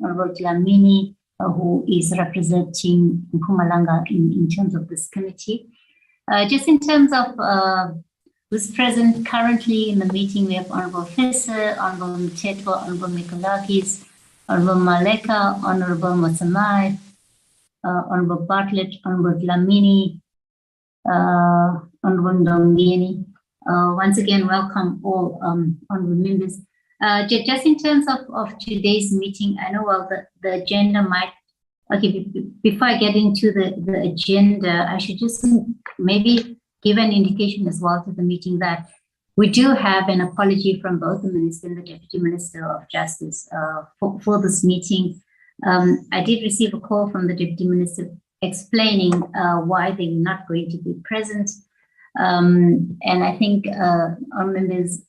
Honorable Dlamini, who is representing Mpumalanga in terms of this committee. Just in terms of who's present currently in the meeting, we have Honorable Fessa, Honorable Mteto, Honorable Mikolakis, Honorable Maleka, Honorable Motsamai, Honorable Bartlett, Honorable Dlamini, Honorable Ndongeni. Once again, welcome all honorable members. Just in terms of today's meeting, I know the agenda might, okay, before I get into the agenda, I should just maybe give an indication as well to the meeting that we do have an apology from both the Minister and the Deputy Minister of Justice for this meeting. I did receive a call from the Deputy Minister explaining why they're not going to be present. And I think our members,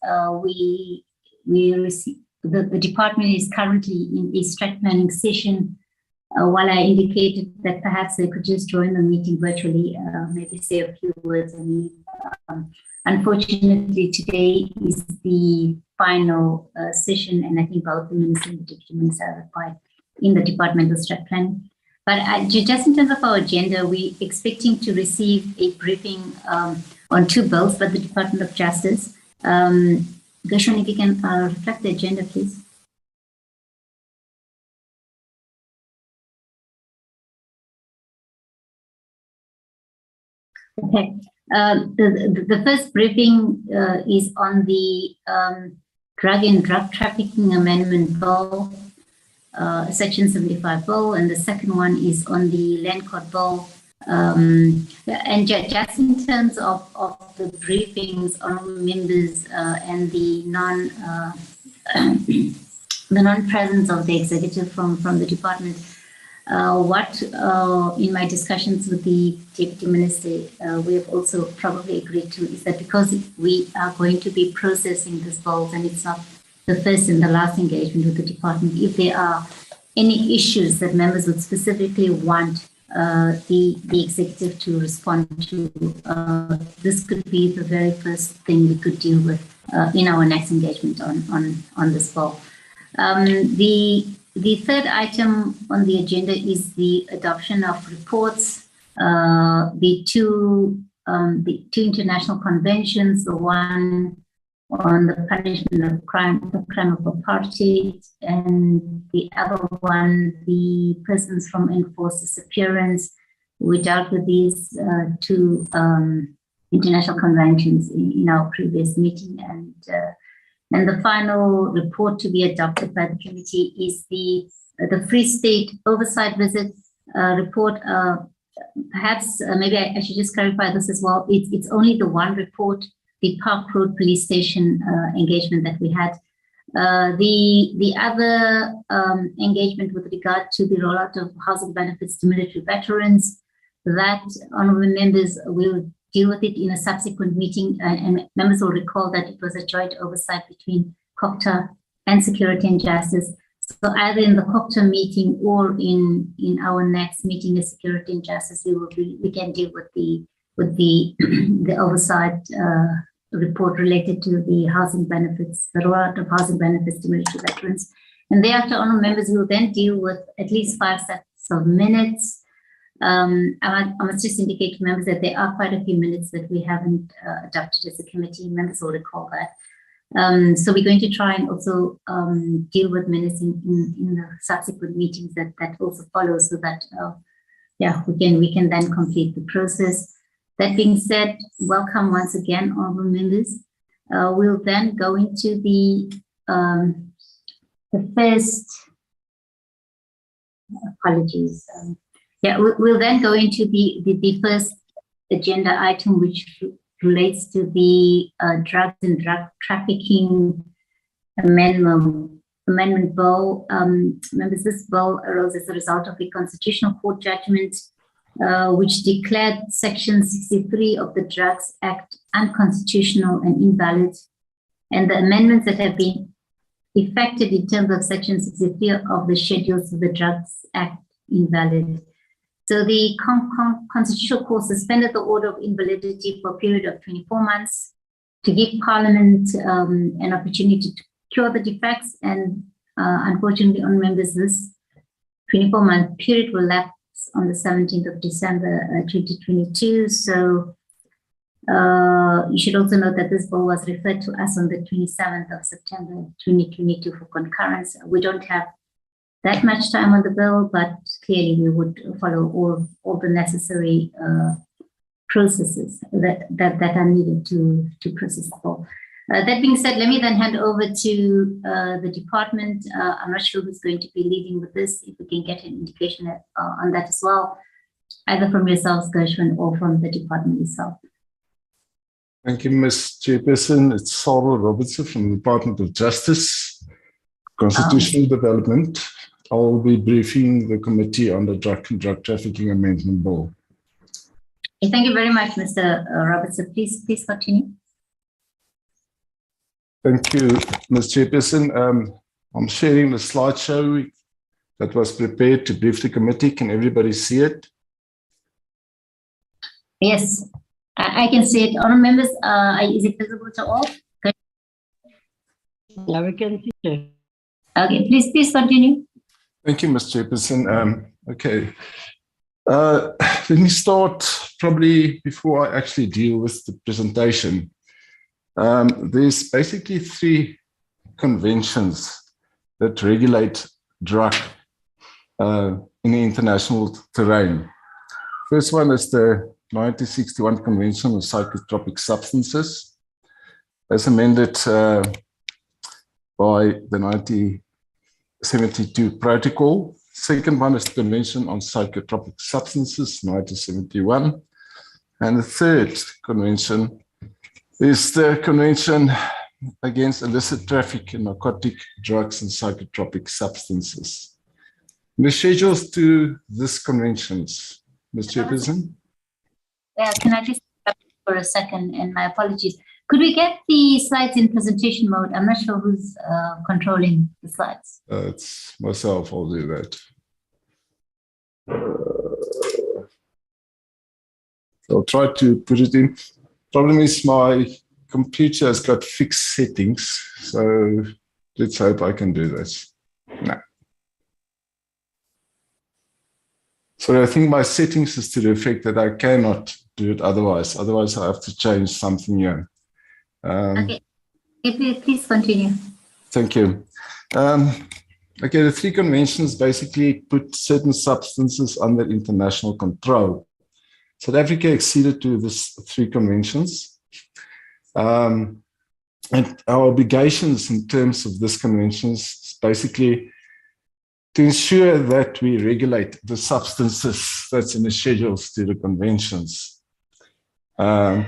we receive, the department is currently in a strat planning session. While I indicated that perhaps they could just join the meeting virtually, maybe say a few words. And unfortunately, today is the final session, and I think both the Minister and the Deputy Minister are required in the departmental strat planning. But just in terms of our agenda, we're expecting to receive a briefing on two bills by the Department of Justice. Gershon, if you can reflect the agenda, please. Okay. The first briefing is on the Drug and Drug Trafficking Amendment Bill, Section 75 Bill, and the second one is on the Land Court Bill. And just in terms of the briefings on members and the non-presence of the executive from the department, what in my discussions with the Deputy Minister, we have also probably agreed to is that because we are going to be processing this bill and it's not the first and the last engagement with the department, if there are any issues that members would specifically want the executive to respond to, this could be the very first thing we could deal with in our next engagement on this bill. The third item on the agenda is the adoption of reports, the two international conventions, the one on the punishment of crime of apartheid, and the other one, the persons from enforced disappearance. We dealt with these two international conventions in our previous meeting, and the final report to be adopted by the committee is the Free State Oversight Visit report. Perhaps maybe I should just clarify this as well. It's only the one report, the Park Road Police Station engagement that we had. The other engagement with regard to the rollout of housing benefits to military veterans, that honorable members will deal with it in a subsequent meeting, and members will recall that it was a joint oversight between COPTA and Security and Justice. So either in the COPTA meeting or in our next meeting of Security and Justice, we can deal with the oversight report related to the housing benefits, the rollout of housing benefits to military veterans. And thereafter, honorable members will then deal with at least 5 sets of minutes. I must just indicate to members that there are quite a few minutes that we haven't adopted as a committee. Members will recall that. So we're going to try and also deal with minutes in the subsequent meetings that also follow, so that we can then complete the process. That being said, welcome once again, honorable members. We'll then go into the first. Apologies. We'll then go into the first agenda item, which relates to the Drugs and Drug Trafficking Amendment Bill. Members, this bill arose as a result of a Constitutional Court judgment which declared Section 63 of the Drugs Act unconstitutional and invalid, and the amendments that have been effected in terms of Section 63 of the Schedules of the Drugs Act invalid. So the Constitutional Court suspended the order of invalidity for a period of 24 months to give Parliament an opportunity to cure the defects. And unfortunately, on members, this 24-month period will lapse on the 17th of December 2022. So you should also note that this bill was referred to us on the 27th of September 2022 for concurrence. We don't have that much time on the bill, but clearly we would follow all the necessary processes that are needed to process the bill. That being said, let me then hand over to the department. I'm not sure who's going to be leading with this. If we can get an indication on that as well, either from yourselves, Gershwin, or from the department itself. Thank you, Ms. Chairperson. It's Sarah Robertson from the Department of Justice, Constitutional Development. I'll be briefing the committee on the Drug and Drug Trafficking Amendment Bill. Thank you very much, Mr. Robertson. Please continue. Thank you, Ms. Chairperson. I'm sharing the slideshow that was prepared to brief the committee. Can everybody see it? Yes, I can see it. Honourable members, is it visible to all? Good. Yeah, we can see it. Okay, please continue. Thank you, Ms. Chairperson. Okay. Let me start probably before I actually deal with the presentation. There's basically 3 conventions that regulate drug in the international terrain. First one is the 1961 Convention on Psychotropic Substances, as amended by the 1972 Protocol. Second one is the Convention on Psychotropic Substances, 1971. And the third convention is the Convention Against Illicit Traffic in Narcotic Drugs and Psychotropic Substances. The schedules to these conventions, Ms. Chairperson? Yeah, can I just stop for a second, and my apologies. Could we get the slides in presentation mode? I'm not sure who's controlling the slides. It's myself, I'll do that. I'll try to put it in. Problem is my computer has got fixed settings, so let's hope I can do this. No. So I think my settings is to the effect that I cannot do it otherwise. Otherwise, I have to change something here. Okay, please continue. Thank you. Okay, the 3 conventions basically put certain substances under international control. South Africa acceded to these 3 conventions. And our obligations in terms of these conventions is basically to ensure that we regulate the substances that's in the schedules to the conventions. The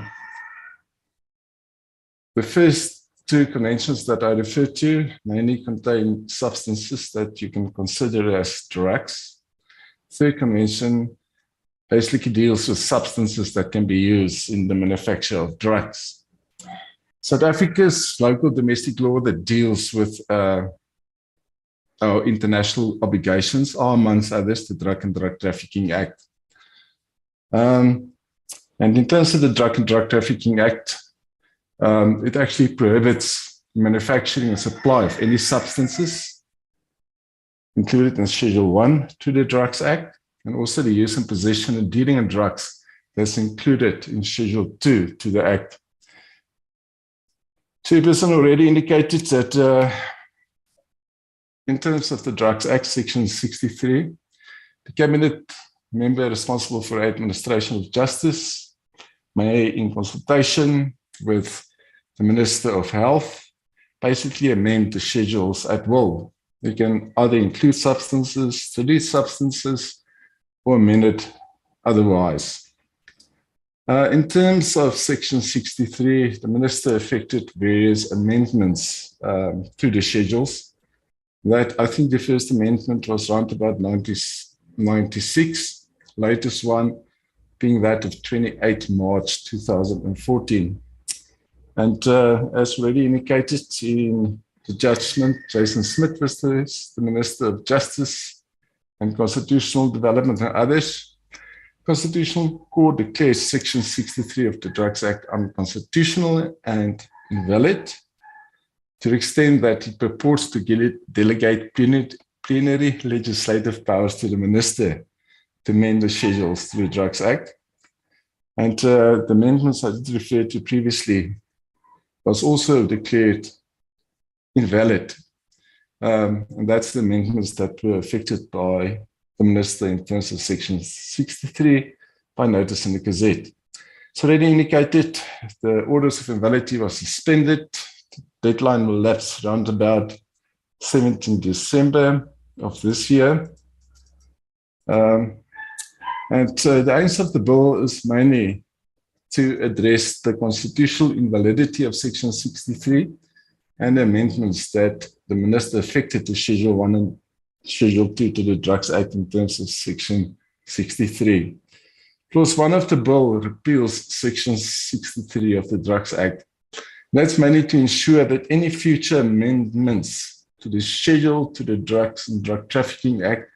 first 2 conventions that I refer to mainly contain substances that you can consider as drugs. Third convention basically deals with substances that can be used in the manufacture of drugs. South Africa's local domestic law that deals with our international obligations are, amongst others, the Drug and Drug Trafficking Act. And in terms of the Drug and Drug Trafficking Act, it actually prohibits manufacturing and supply of any substances included in Schedule 1 to the Drugs Act, and also the use and possession and dealing in drugs that's included in Schedule 2 to the Act. Chairperson already indicated that in terms of the Drugs Act, Section 63, the Cabinet member responsible for administration of justice may, in consultation with the Minister of Health, basically amend the schedules at will. They can either include substances, delete substances, or amend it otherwise. In terms of Section 63, the Minister effected various amendments to the schedules. That I think the first amendment was around about 1996, latest one being that of 28 March 2014. And as already indicated in the judgment, Jason Smith was the Minister of Justice and Constitutional Development and others. Constitutional Court declares Section 63 of the Drugs Act unconstitutional and invalid to the extent that it purports to delegate plenary legislative powers to the minister to amend the schedules to the Drugs Act. And the amendments I did refer to previously was also declared invalid. And that's the amendments that were affected by the minister in terms of Section 63 by notice in the Gazette. So already indicated, the orders of invalidity was suspended. The deadline will lapse around about 17 December of this year. The aims of the bill is mainly to address the constitutional invalidity of Section 63 and the amendments that the minister affected to Schedule 1 and Schedule 2 to the Drugs Act in terms of Section 63. Clause 1 of the bill repeals Section 63 of the Drugs Act. That's mainly to ensure that any future amendments to the schedule to the Drugs and Drug Trafficking Act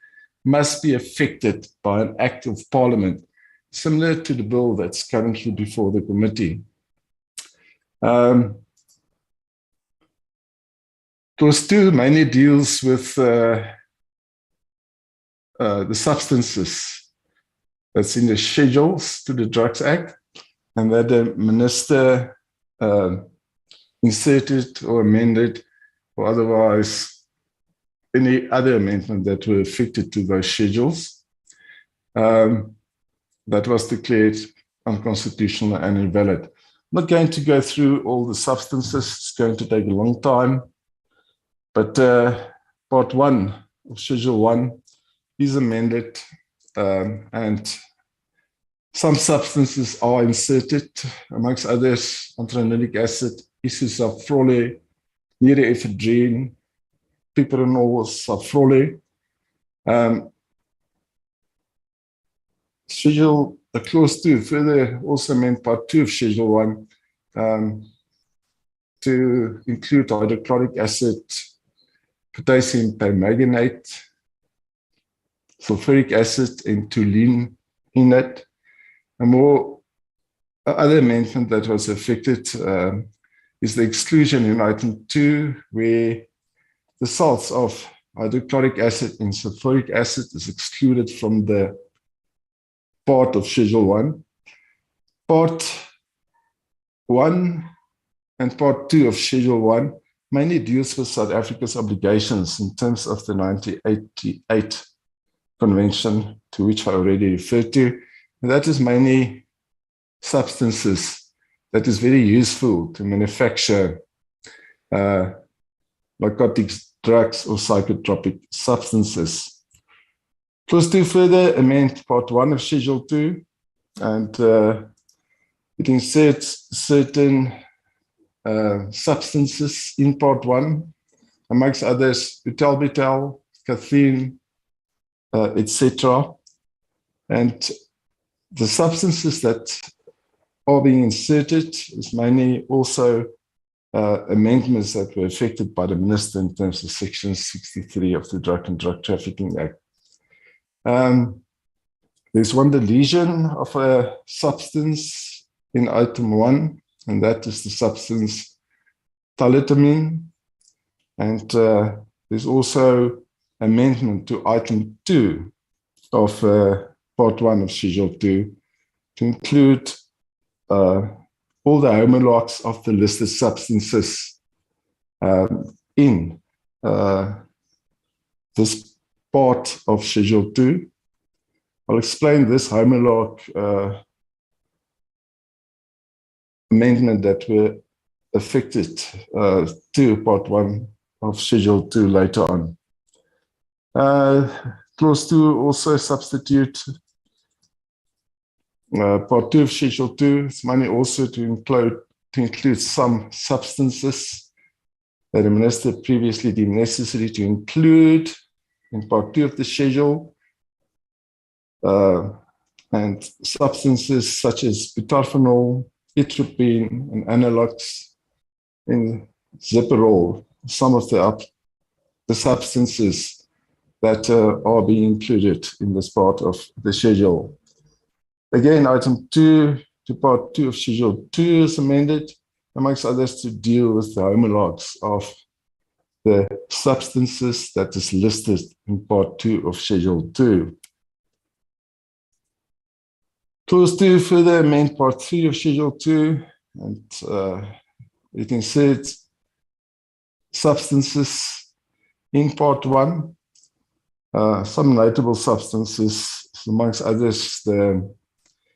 must be affected by an act of Parliament, similar to the bill that's currently before the committee. Clause 2 mainly deals with the substances that's in the schedules to the Drugs Act, and that the minister inserted or amended, or otherwise any other amendment that were affected to those schedules that was declared unconstitutional and invalid. I'm not going to go through all the substances, it's going to take a long time, but Part 1 of Schedule 1 is amended, and some substances are inserted, amongst others, anthranilic acid, isosafrole, nereephedrine, piperonol, safrole. Clause 2 further also amend Part 2 of Schedule 1 to include hydrochloric acid, potassium permanganate, sulfuric acid, and toluene in it. A more other amendment that was affected is the exclusion in Item 2, where the salts of hydrochloric acid and sulfuric acid is excluded from the part of Schedule 1. Part 1 and Part 2 of Schedule 1 mainly deals with South Africa's obligations in terms of the 1988 Convention, to which I already referred to. And that is mainly substances that is very useful to manufacture narcotics, drugs, or psychotropic substances. Clause 2 further amend Part 1 of Schedule 2, and it inserts certain substances in Part 1, amongst others, butalbital, caffeine, etc. And the substances that are being inserted is mainly also amendments that were affected by the minister in terms of Section 63 of the Drug and Drug Trafficking Act. There's one deletion of a substance in Item 1, and that is the substance thalidomide. And there's also amendment to Item 2 of Part 1 of Schedule 2 to include all the homologs of the listed substances in this part of Schedule 2. I'll explain this homolog amendment that were affected to Part 1 of Schedule 2 later on. Clause 2 also substitute Part 2 of Schedule 2. It's mainly also to include some substances that the minister previously deemed necessary to include in Part 2 of the schedule, and substances such as butarphenol, atropine, and analogs, and zeparol, some of the substances that are being included in this part of the schedule. Again, Item 2 to Part 2 of Schedule 2 is amended, amongst others, to deal with the homologs of the substances that is listed in Part 2 of Schedule 2. Clause 2 further amend Part 3 of Schedule 2, and it inserts substances in Part 1. Some notable substances, amongst others, the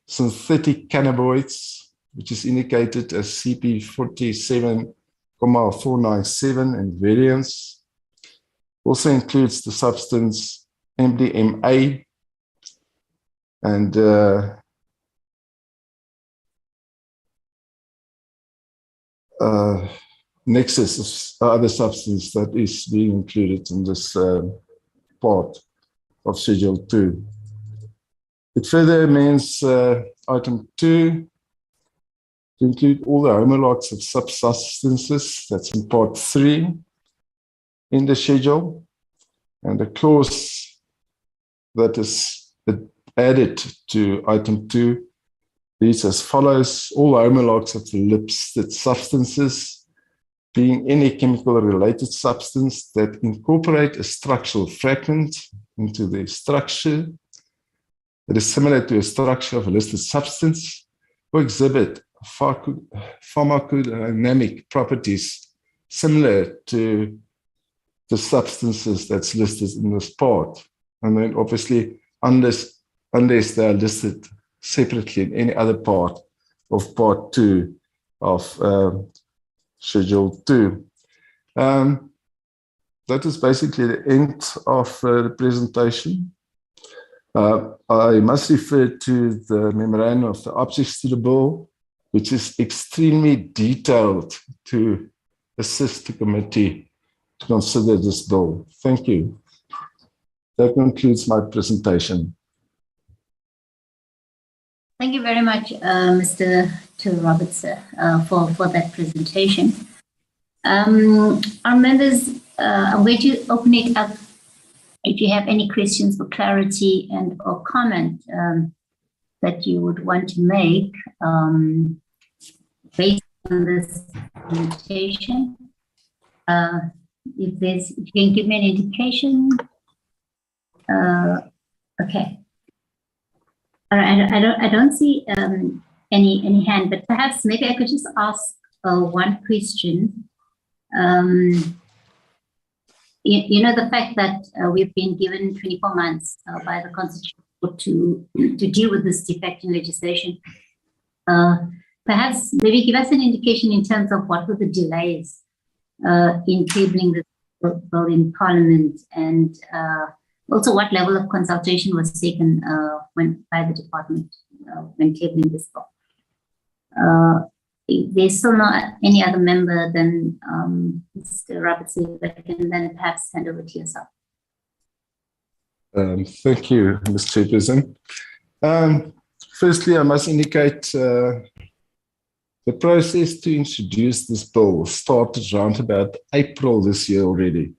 synthetic cannabinoids, which is indicated as CP47,497 and variants. Also includes the substance MDMA and nexus of other substance that is being included in this part of Schedule 2. It further amends Item 2 to include all the homologs of substances that's in Part 3 in the schedule, and the clause that is added to Item 2 reads as follows: all homologs of the listed substances, being any chemical related substance that incorporate a structural fragment into their structure that is similar to a structure of a listed substance, or exhibit pharmacodynamic properties similar to the substances that's listed in this part. And then obviously, unless they are listed separately in any other part of Part 2 of Schedule 2. That is basically the end of the presentation. I must refer to the memorandum of the objects to the bill, which is extremely detailed to assist the committee to consider this bill. Thank you. That concludes my presentation. Thank you very much, Mr. Roberts, for that presentation. Our members, I'm going to open it up if you have any questions for clarity and or comment that you would want to make based on this presentation. If you can give me an indication. Okay. All right, I don't see any hand, but perhaps maybe I could just ask one question. You know, the fact that we've been given 24 months by the Constitution to deal with this defecting legislation. Perhaps maybe give us an indication in terms of what were the delays in tabling this bill in Parliament, and also what level of consultation was taken by the department when tabling this bill. If there's still not any other member than Mr. Robertson, that can then perhaps hand over to yourself. Thank you, Ms. Chairperson. Firstly, I must indicate the process to introduce this bill started around about April this year already.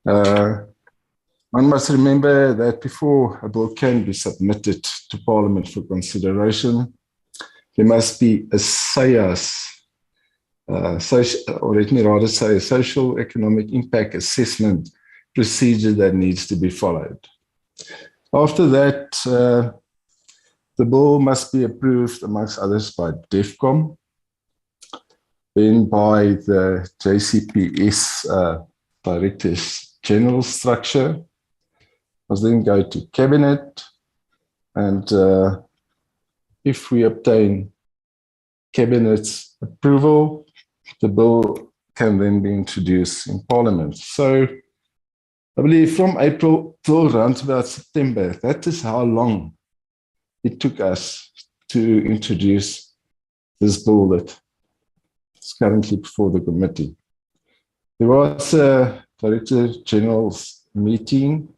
One must remember that before a bill can be submitted to Parliament for consideration, there must be a SEAS, or let me rather say a social economic impact assessment procedure that needs to be followed. After that, the bill must be approved, amongst others, by DEFCON, then by the JCPS Directors General structure, must then go to Cabinet, and if we obtain Cabinet's approval, the bill can then be introduced in Parliament. So I believe from April till around about September, that is how long it took us to introduce this bill that is currently before the committee. There was a Director General's meeting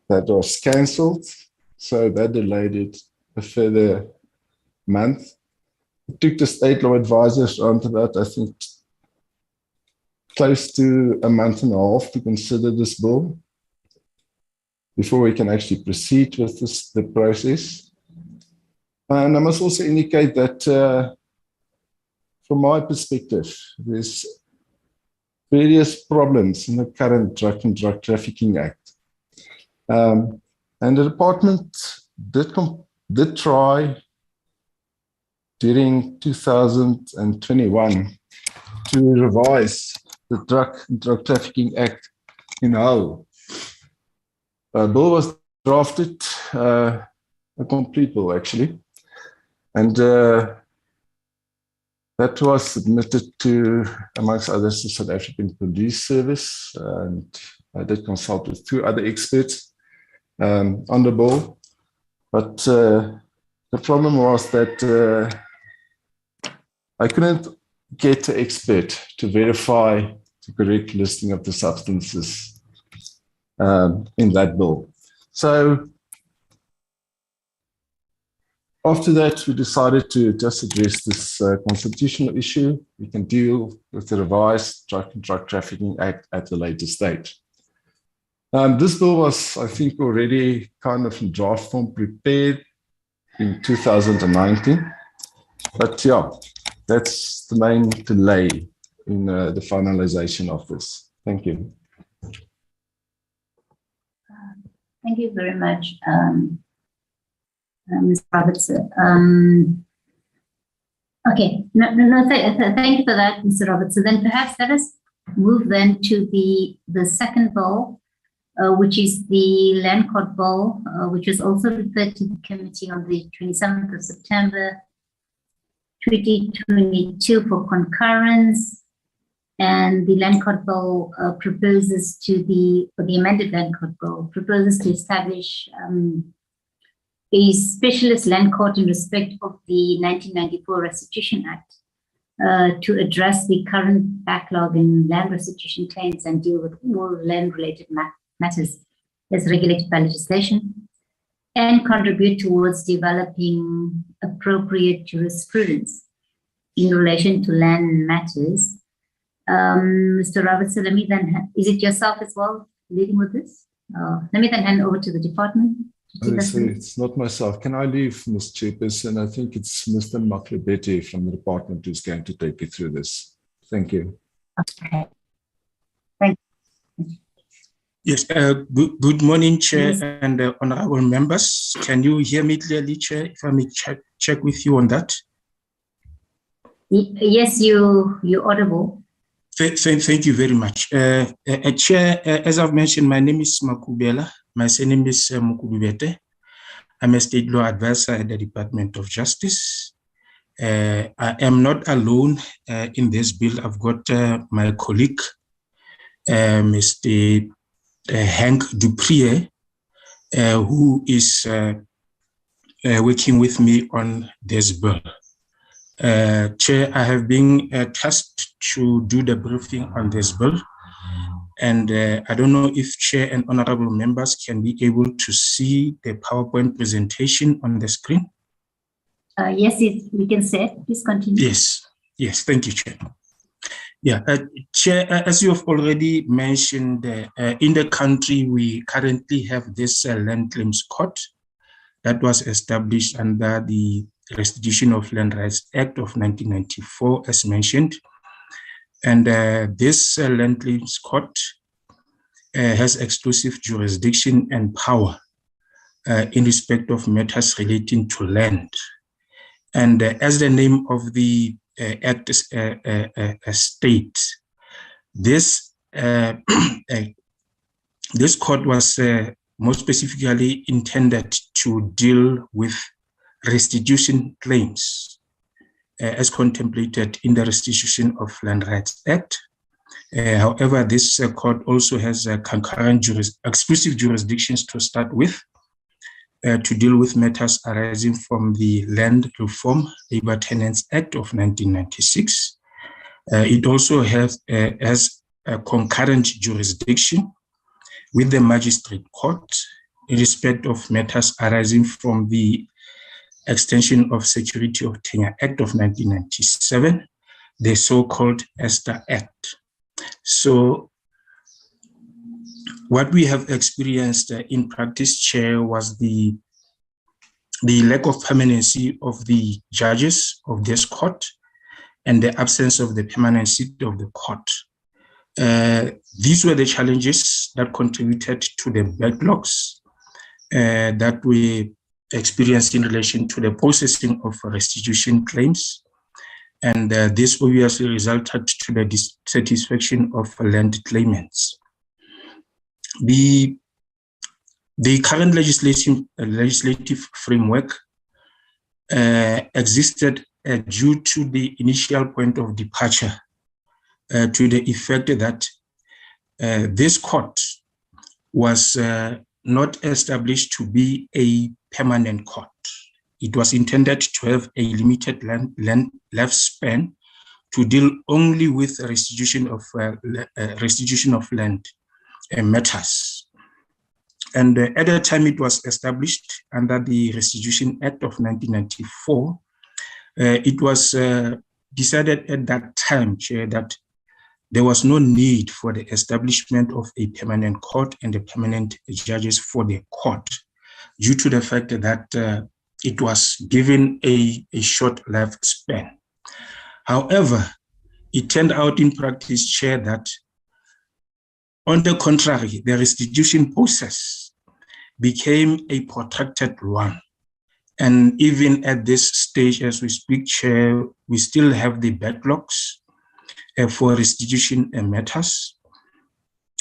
that was cancelled, so that delayed it a further month. It took the state law advisors around about, I think, close to a month and a half to consider this bill before we can actually proceed with the process. And I must also indicate that from my perspective, there's various problems in the current Drug and Drug Trafficking Act. And the department did try during 2021 to revise the Drug and Drug Trafficking Act in whole. A bill was drafted, a complete bill actually, and that was submitted to, amongst others, the South African Police Service, and I did consult with 2 other experts on the bill. But the problem was that I couldn't get an expert to verify the correct listing of the substances in that bill. So after that, we decided to just address this constitutional issue. We can deal with the revised Drug and Drug Trafficking Act at a later stage. This bill was, I think, already kind of in draft form prepared in 2019. But yeah, that's the main delay in the finalization of this. Thank you. Thank you very much, Ms. Robertson. Okay, thank you for that, Mr. Robertson. Then perhaps let us move then to the second bill, which is the Land Court Bill, which was also referred to the committee on the 27th of September 2022 for concurrence. And the Land Court Bill proposes to the amended Land Court Bill proposes to establish a specialist land court in respect of the 1994 Restitution Act to address the current backlog in land restitution claims and deal with all land-related matters as regulated by legislation, and contribute towards developing appropriate jurisprudence in relation to land matters. Mr. Robertson, let me then, is it yourself as well leading with this? Let me then hand over to the department. It's not myself. Can I leave, Ms. Chairperson? I think it's Mr. Maklebete from the department who's going to take you through this. Thank you. Okay. Thank you. Yes, good morning, Chair and honorable members. Can you hear me clearly, Chair? If I may check with you on that. Yes, you're audible. Thank you very much. Chair, as I've mentioned, my name is Makubela. My surname is Mukubibete. I'm a state law advisor at the Department of Justice. I am not alone in this bill. I've got my colleague, Mr. Hank Duprier, who is working with me on this bill. Chair, I have been tasked to do the briefing on this bill. And I don't know if Chair and honorable members can be able to see the PowerPoint presentation on the screen. Yes, we can see it. Please continue. Yes, thank you, Chair. Yeah, Chair, as you have already mentioned, in the country, we currently have this Land Claims Court that was established under the Restitution of Land Rights Act of 1994, as mentioned. And this Land Claims Court has exclusive jurisdiction and power in respect of matters relating to land. And as the name of the Act states, this this court was more specifically intended to deal with restitution claims as contemplated in the Restitution of Land Rights Act. However, this court also has concurrent exclusive jurisdictions to start with to deal with matters arising from the Land Reform Labour Tenants Act of 1996. It also has a concurrent jurisdiction with the Magistrate Court in respect of matters arising from the Extension of Security of Tenure Act of 1997, the so-called ESTA Act. So what we have experienced in practice, Chair, was the lack of permanency of the judges of this court and the absence of the permanent seat of the court. These were the challenges that contributed to the backlogs that we experienced in relation to the processing of restitution claims. And this obviously resulted to the dissatisfaction of land claimants. The current legislative framework existed due to the initial point of departure to the effect that this court was not established to be a permanent court. It was intended to have a limited lifespan to deal only with restitution of land matters. And at the time it was established under the Restitution Act of 1994, it was decided at that time, Chair, that there was no need for the establishment of a permanent court and the permanent judges for the court, due to the fact that it was given a short lifespan. However, it turned out in practice, Chair, that on the contrary, the restitution process became a protracted one. And even at this stage, as we speak, Chair, we still have the backlogs for restitution matters.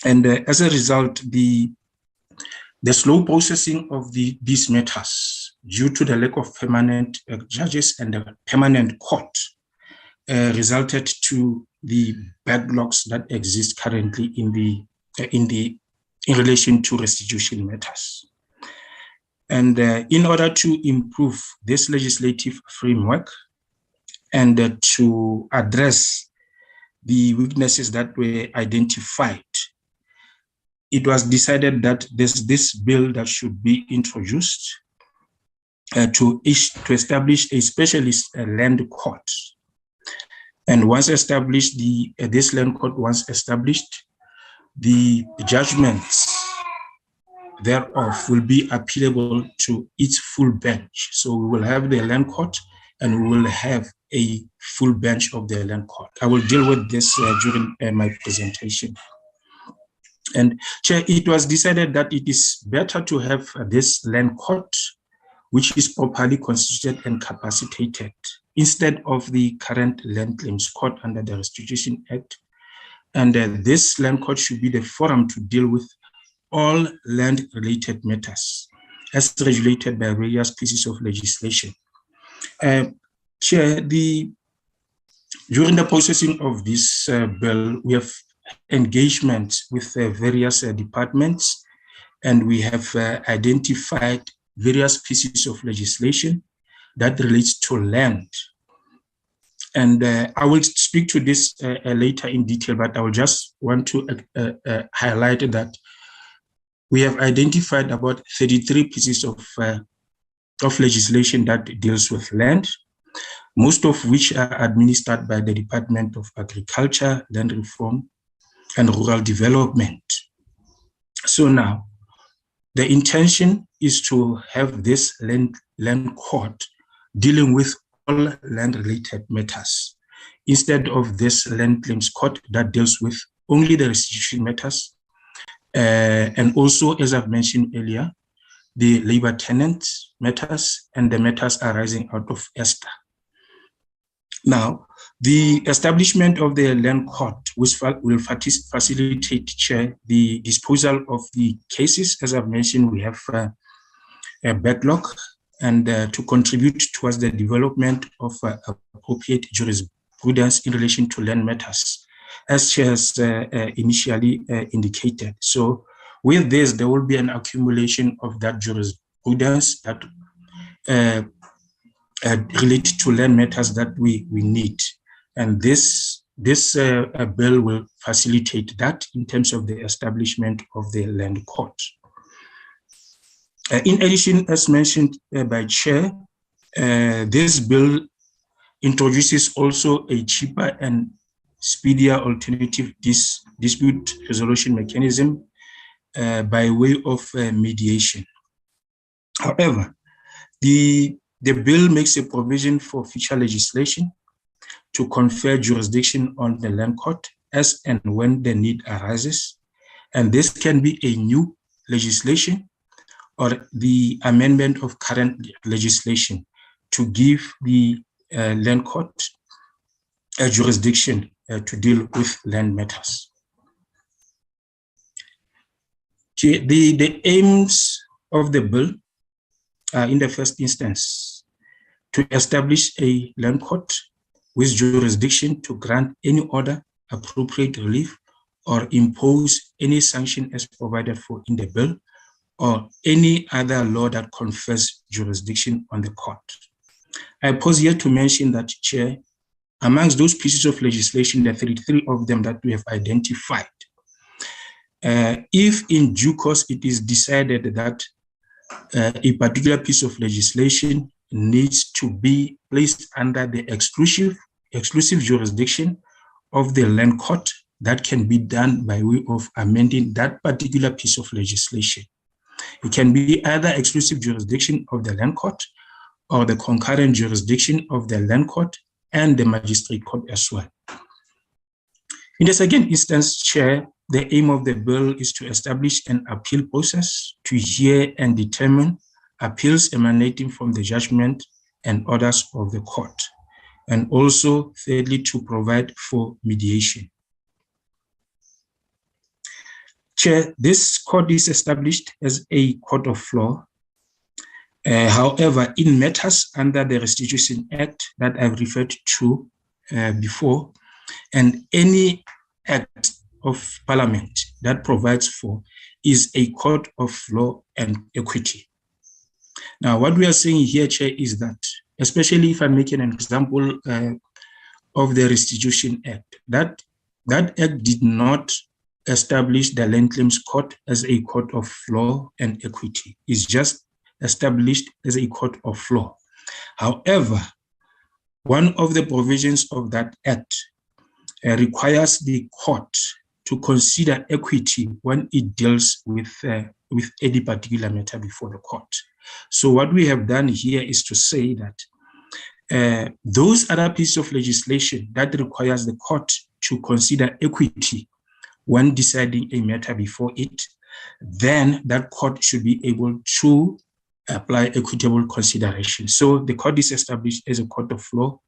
And as a result, the slow processing of these matters due to the lack of permanent judges and the permanent court resulted to the backlogs that exist currently in relation to restitution matters. And in order to improve this legislative framework and to address the weaknesses that were identified, it was decided that there's this bill that should be introduced to establish a specialist land court. And once established, this land court once established, the judgments thereof will be appealable to its full bench. So we will have the land court and we will have a full bench of the land court. I will deal with this during my presentation. And Chair, it was decided that it is better to have this land court, which is properly constituted and capacitated, instead of the current land claims court under the Restitution Act. And this land court should be the forum to deal with all land-related matters as regulated by various pieces of legislation. Chair, during the processing of this bill, we have engagement with various departments, and we have identified various pieces of legislation that relates to land. And I will speak to this later in detail, but I will just want to highlight that we have identified about 33 pieces of legislation that deals with land, most of which are administered by the Department of Agriculture, Land Reform, and Rural Development. So now, the intention is to have this land court dealing with all land-related matters, instead of this land claims court that deals with only the restitution matters, and also, as I've mentioned earlier, the labor tenant matters and the matters arising out of ESTA. Now, the establishment of the land court will facilitate, Chair, the disposal of the cases. As I've mentioned, we have a backlog, and to contribute towards the development of appropriate jurisprudence in relation to land matters, as Chair has initially indicated. So with this, there will be an accumulation of that jurisprudence that relate to land matters that we need. And this bill will facilitate that in terms of the establishment of the land court. In addition, as mentioned by Chair, this bill introduces also a cheaper and speedier alternative dispute resolution mechanism by way of mediation. However, the bill makes a provision for future legislation to confer jurisdiction on the land court as and when the need arises. And this can be a new legislation or the amendment of current legislation to give the land court a jurisdiction to deal with land matters. The aims of the bill are, in the first instance, to establish a land court with jurisdiction to grant any order, appropriate relief, or impose any sanction as provided for in the bill, or any other law that confers jurisdiction on the court. I pause here to mention that, Chair, amongst those pieces of legislation, the 33 of them that we have identified, if in due course it is decided that a particular piece of legislation needs to be placed under the exclusive jurisdiction of the land court, that can be done by way of amending that particular piece of legislation. It can be either exclusive jurisdiction of the land court or the concurrent jurisdiction of the land court and the magistrate court as well. In the second instance, Chair, the aim of the bill is to establish an appeal process to hear and determine appeals emanating from the judgment and orders of the court, and also, thirdly, to provide for mediation. Chair, this court is established as a court of law. However, in matters under the Restitution Act that I've referred to before, and any act of parliament that provides for, is a court of law and equity. Now, what we are saying here, Chair, is that, especially if I'm making an example of the Restitution Act, that act did not establish the Land Claims Court as a court of law and equity. It's just established as a court of law. However, one of the provisions of that act requires the court to consider equity when it deals with any particular matter before the court. So what we have done here is to say that those other pieces of legislation that requires the court to consider equity when deciding a matter before it, then that court should be able to apply equitable consideration. So the court is established as a court of law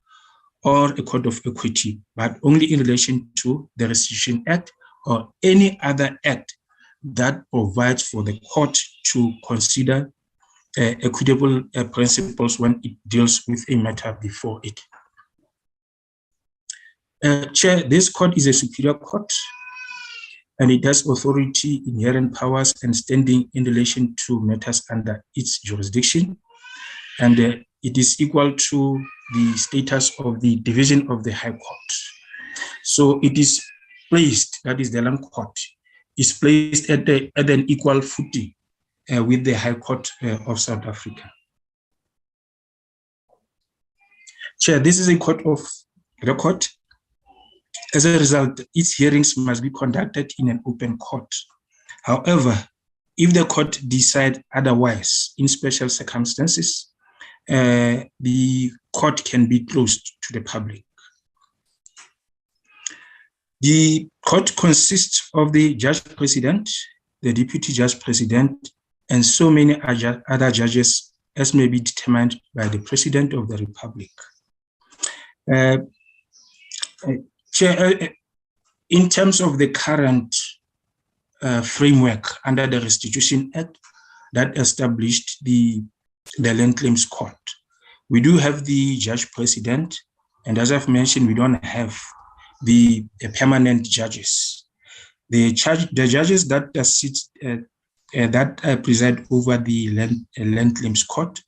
or a court of equity, but only in relation to the Restitution Act or any other act that provides for the court to consider equitable principles when it deals with a matter before it. Chair, this court is a superior court, and it has authority, inherent powers, and standing in relation to matters under its jurisdiction. And it is equal to the status of the division of the High Court. So it is placed, that is the Land Court, is placed at an equal footing with the High Court of South Africa. Chair, this is a court of record. As a result, its hearings must be conducted in an open court. However, if the court decides otherwise in special circumstances, the court can be closed to the public. The court consists of the judge president, the deputy judge president, and so many other judges as may be determined by the president of the republic. Chair, in terms of the current framework under the Restitution Act that established the Land Claims Court, we do have the judge president, and as I've mentioned, we don't have the permanent judges. The judges that sit that preside over the Land Claims Court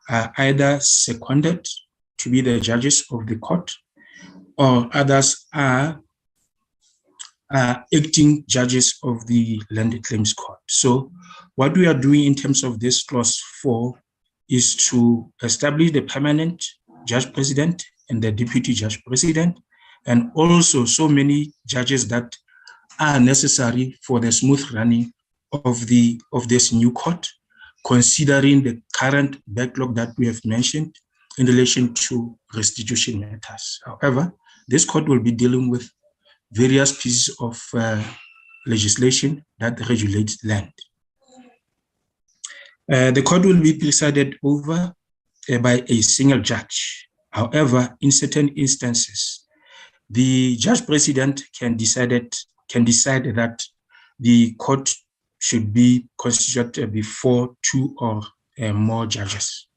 are either seconded to be the judges of the court, or others are acting judges of the Land Claims Court. So what we are doing in terms of this clause 4 is to establish the permanent judge president and the deputy judge president, and also so many judges that are necessary for the smooth running of this new court, considering the current backlog that we have mentioned in relation to restitution matters. However, this court will be dealing with various pieces of legislation that regulates land. The court will be presided over by a single judge. However, in certain instances, the judge president can decide that the court should be constituted before 2 or more judges.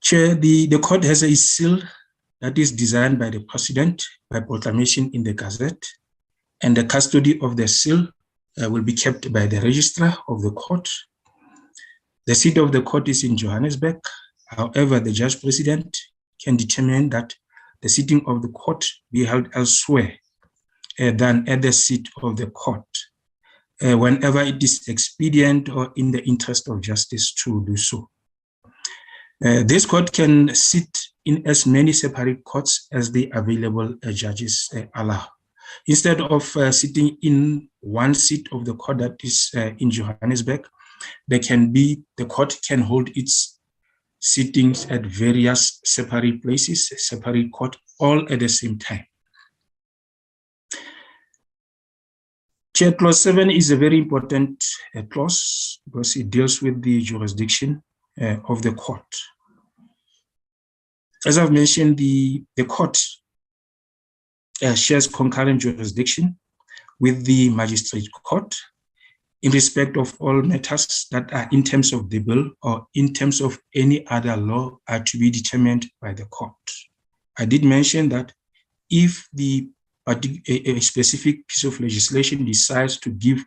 Chair, the court has a seal that is designed by the president by proclamation in the Gazette, and the custody of the seal will be kept by the registrar of the court. The seat of the court is in Johannesburg. However, the judge president can determine that the sitting of the court be held elsewhere than at the seat of the court, whenever it is expedient or in the interest of justice to do so. This court can sit in as many separate courts as the available judges allow. Instead of sitting in one seat of the court that is in Johannesburg, the court can hold its sittings at various separate places, separate court, all at the same time. Chair, clause 7 is a very important clause because it deals with the jurisdiction of the court. As I've mentioned, the court shares concurrent jurisdiction with the magistrate court in respect of all matters that are in terms of the bill or in terms of any other law are to be determined by the court. I did mention that if a specific piece of legislation decides to give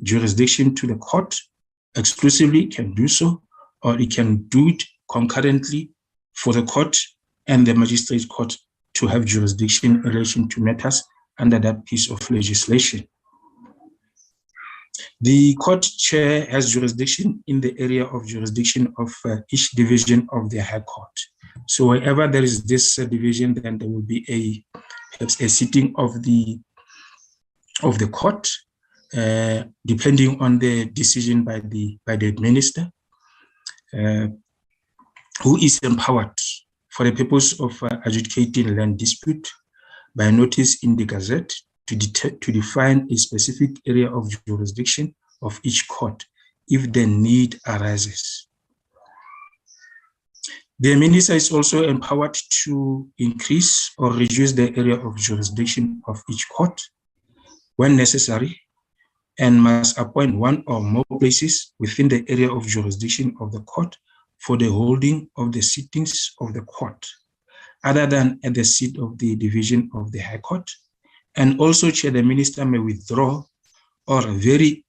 jurisdiction to the court exclusively, it can do so, or it can do it concurrently for the court and the magistrate court to have jurisdiction in relation to matters under that piece of legislation. The court chair has jurisdiction in the area of jurisdiction of each division of the High Court. So wherever there is this division, then there will be perhaps a sitting of the court, depending on the decision by the minister, who is empowered for the purpose of adjudicating land dispute by notice in the Gazette to define a specific area of jurisdiction of each court if the need arises. The minister is also empowered to increase or reduce the area of jurisdiction of each court when necessary, and must appoint one or more places within the area of jurisdiction of the court for the holding of the sittings of the court, other than at the seat of the division of the High Court. And also, Chair, the minister may withdraw or vary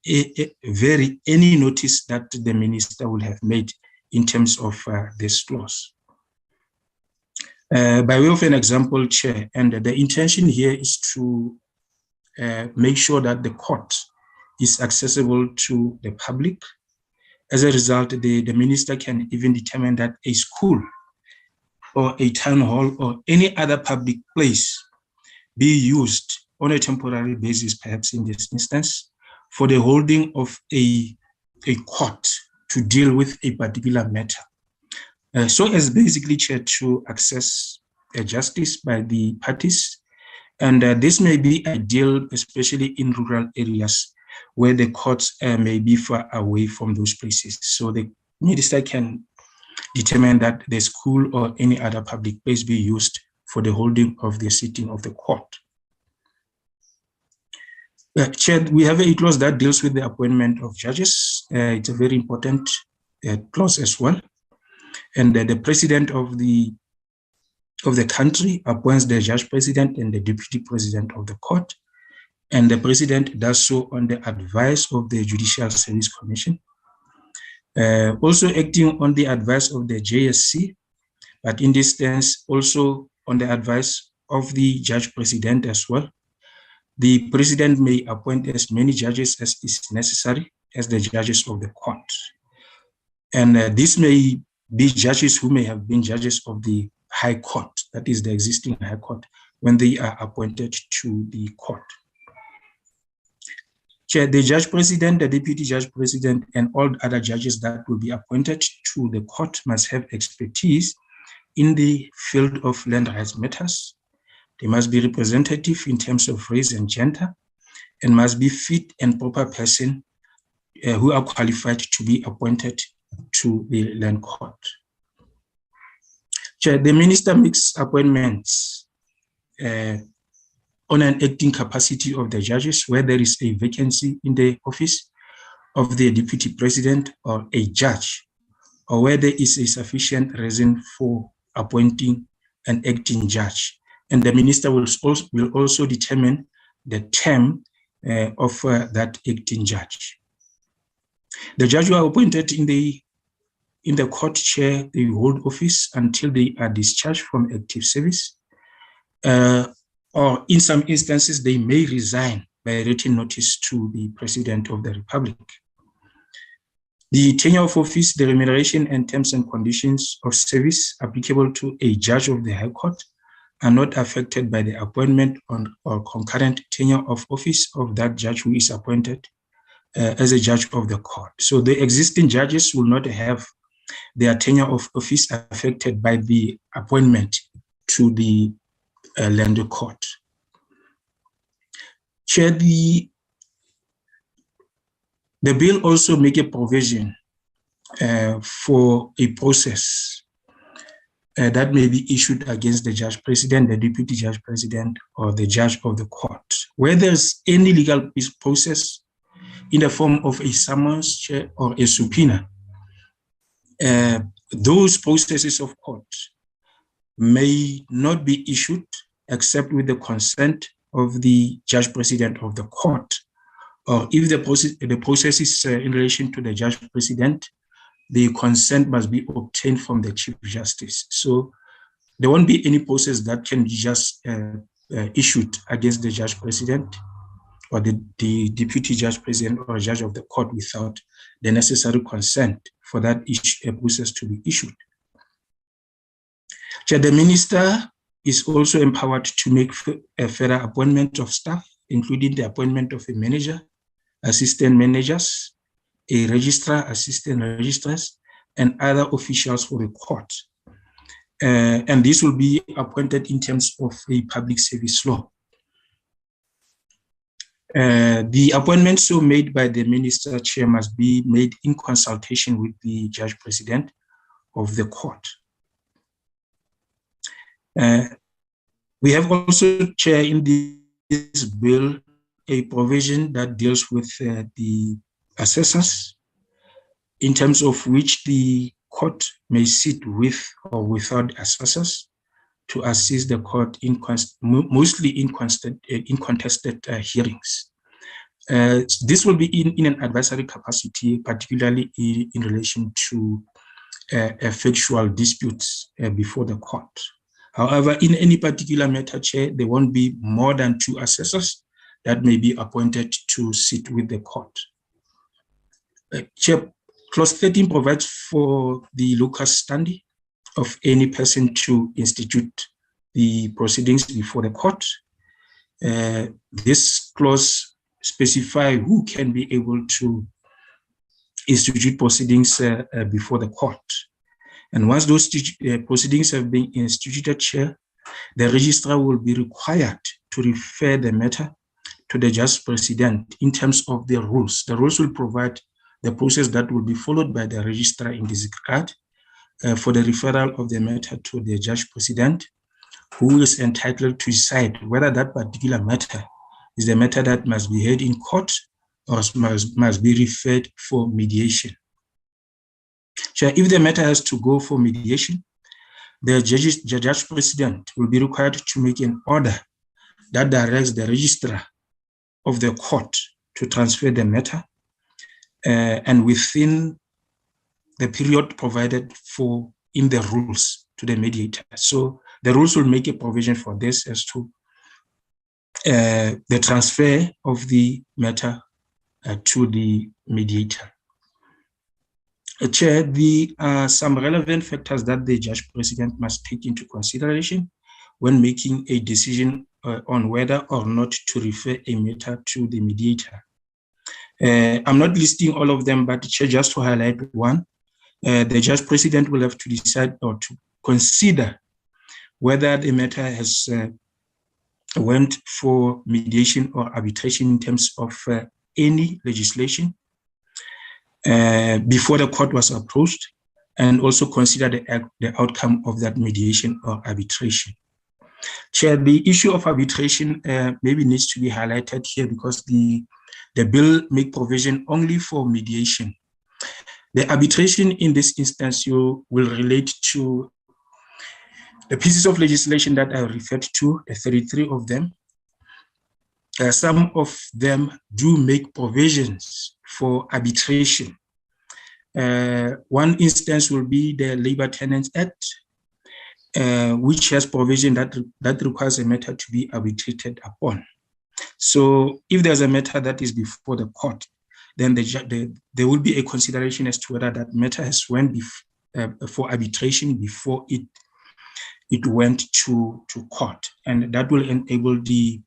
any notice that the minister will have made in terms of this clause. By way of an example, Chair, and the intention here is to make sure that the court is accessible to the public. As a result, the minister can even determine that a school or a town hall or any other public place be used on a temporary basis, perhaps in this instance, for the holding of a court to deal with a particular matter. So as basically, Chair, to access justice by the parties. And this may be ideal, especially in rural areas where the courts may be far away from those places. So the minister can determine that the school or any other public place be used for the holding of the sitting of the court. Chair, we have a clause that deals with the appointment of judges. It's a very important clause as well. And the president of the country appoints the judge president and the deputy president of the court. And the president does so on the advice of the Judicial Service Commission. Also acting on the advice of the JSC, but in this sense also on the advice of the judge president as well. The president may appoint as many judges as is necessary as the judges of the court. And this may be judges who may have been judges of the High Court, that is the existing High Court, when they are appointed to the court. Chair, the judge president, the deputy judge president, and all other judges that will be appointed to the court must have expertise in the field of land rights matters. They must be representative in terms of race and gender, and must be fit and proper person who are qualified to be appointed to the land court. Chair, the minister makes appointments on an acting capacity of the judges where there is a vacancy in the office of the deputy president or a judge, or where there is a sufficient reason for appointing an acting judge. And the minister will also determine the term of that acting judge. The judge who are appointed in the court, chair, they hold office until they are discharged from active service, or in some instances, they may resign by written notice to the President of the Republic. The tenure of office, the remuneration and terms and conditions of service applicable to a judge of the High Court are not affected by the appointment or concurrent tenure of office of that judge who is appointed as a judge of the court. So the existing judges will not have their tenure of office affected by the appointment to the land court. Chair, the bill also make a provision for a process that may be issued against the judge president, the deputy judge president, or the judge of the court. Where there's any legal process in the form of a summons, chair, or a subpoena, those processes of court may not be issued except with the consent of the judge president of the court, or if the process is in relation to the judge president, the consent must be obtained from the Chief Justice. So there won't be any process that can be just issued against the judge president or the deputy judge president or judge of the court without the necessary consent for that process to be issued. Chair, the minister is also empowered to make a further appointment of staff, including the appointment of a manager, assistant managers, a registrar, assistant registrars, and other officials for the court. And this will be appointed in terms of a public service law. The appointments so made by the minister, chair, must be made in consultation with the judge president of the court. We have also, chair, in this bill, a provision that deals with the assessors, in terms of which the court may sit with or without assessors to assist the court in mostly in contested hearings. This will be in an advisory capacity, particularly in relation to factual disputes before the court. However, in any particular matter, chair, there won't be more than 2 assessors that may be appointed to sit with the court. Chair, Clause 13 provides for the locus standi of any person to institute the proceedings before the court. This clause specifies who can be able to institute proceedings before the court. And once those proceedings have been instituted, chair, the registrar will be required to refer the matter to the judge president in terms of the rules. The rules will provide the process that will be followed by the registrar in this regard for the referral of the matter to the judge president, who is entitled to decide whether that particular matter is the matter that must be heard in court or must be referred for mediation. Chair, if the matter has to go for mediation, the judge president will be required to make an order that directs the registrar of the court to transfer the matter and within the period provided for in the rules to the mediator. So the rules will make a provision for this as to the transfer of the matter to the mediator. Chair, there are some relevant factors that the judge president must take into consideration when making a decision on whether or not to refer a matter to the mediator. I'm not listing all of them, but Chair, just to highlight one, the judge president will have to decide or consider whether the matter has went for mediation or arbitration in terms of any legislation before the court was approached, and also consider the outcome of that mediation or arbitration. Chair, the issue of arbitration maybe needs to be highlighted here because the bill makes provision only for mediation. The arbitration in this instance will relate to the pieces of legislation that I referred to, the 33 of them. Some of them do make provisions for arbitration. One instance will be the Labor Tenants Act, which has provision that requires a matter to be arbitrated upon. So if there's a matter that is before the court, then there will be a consideration as to whether that matter has went for arbitration before it went to court. And that will enable the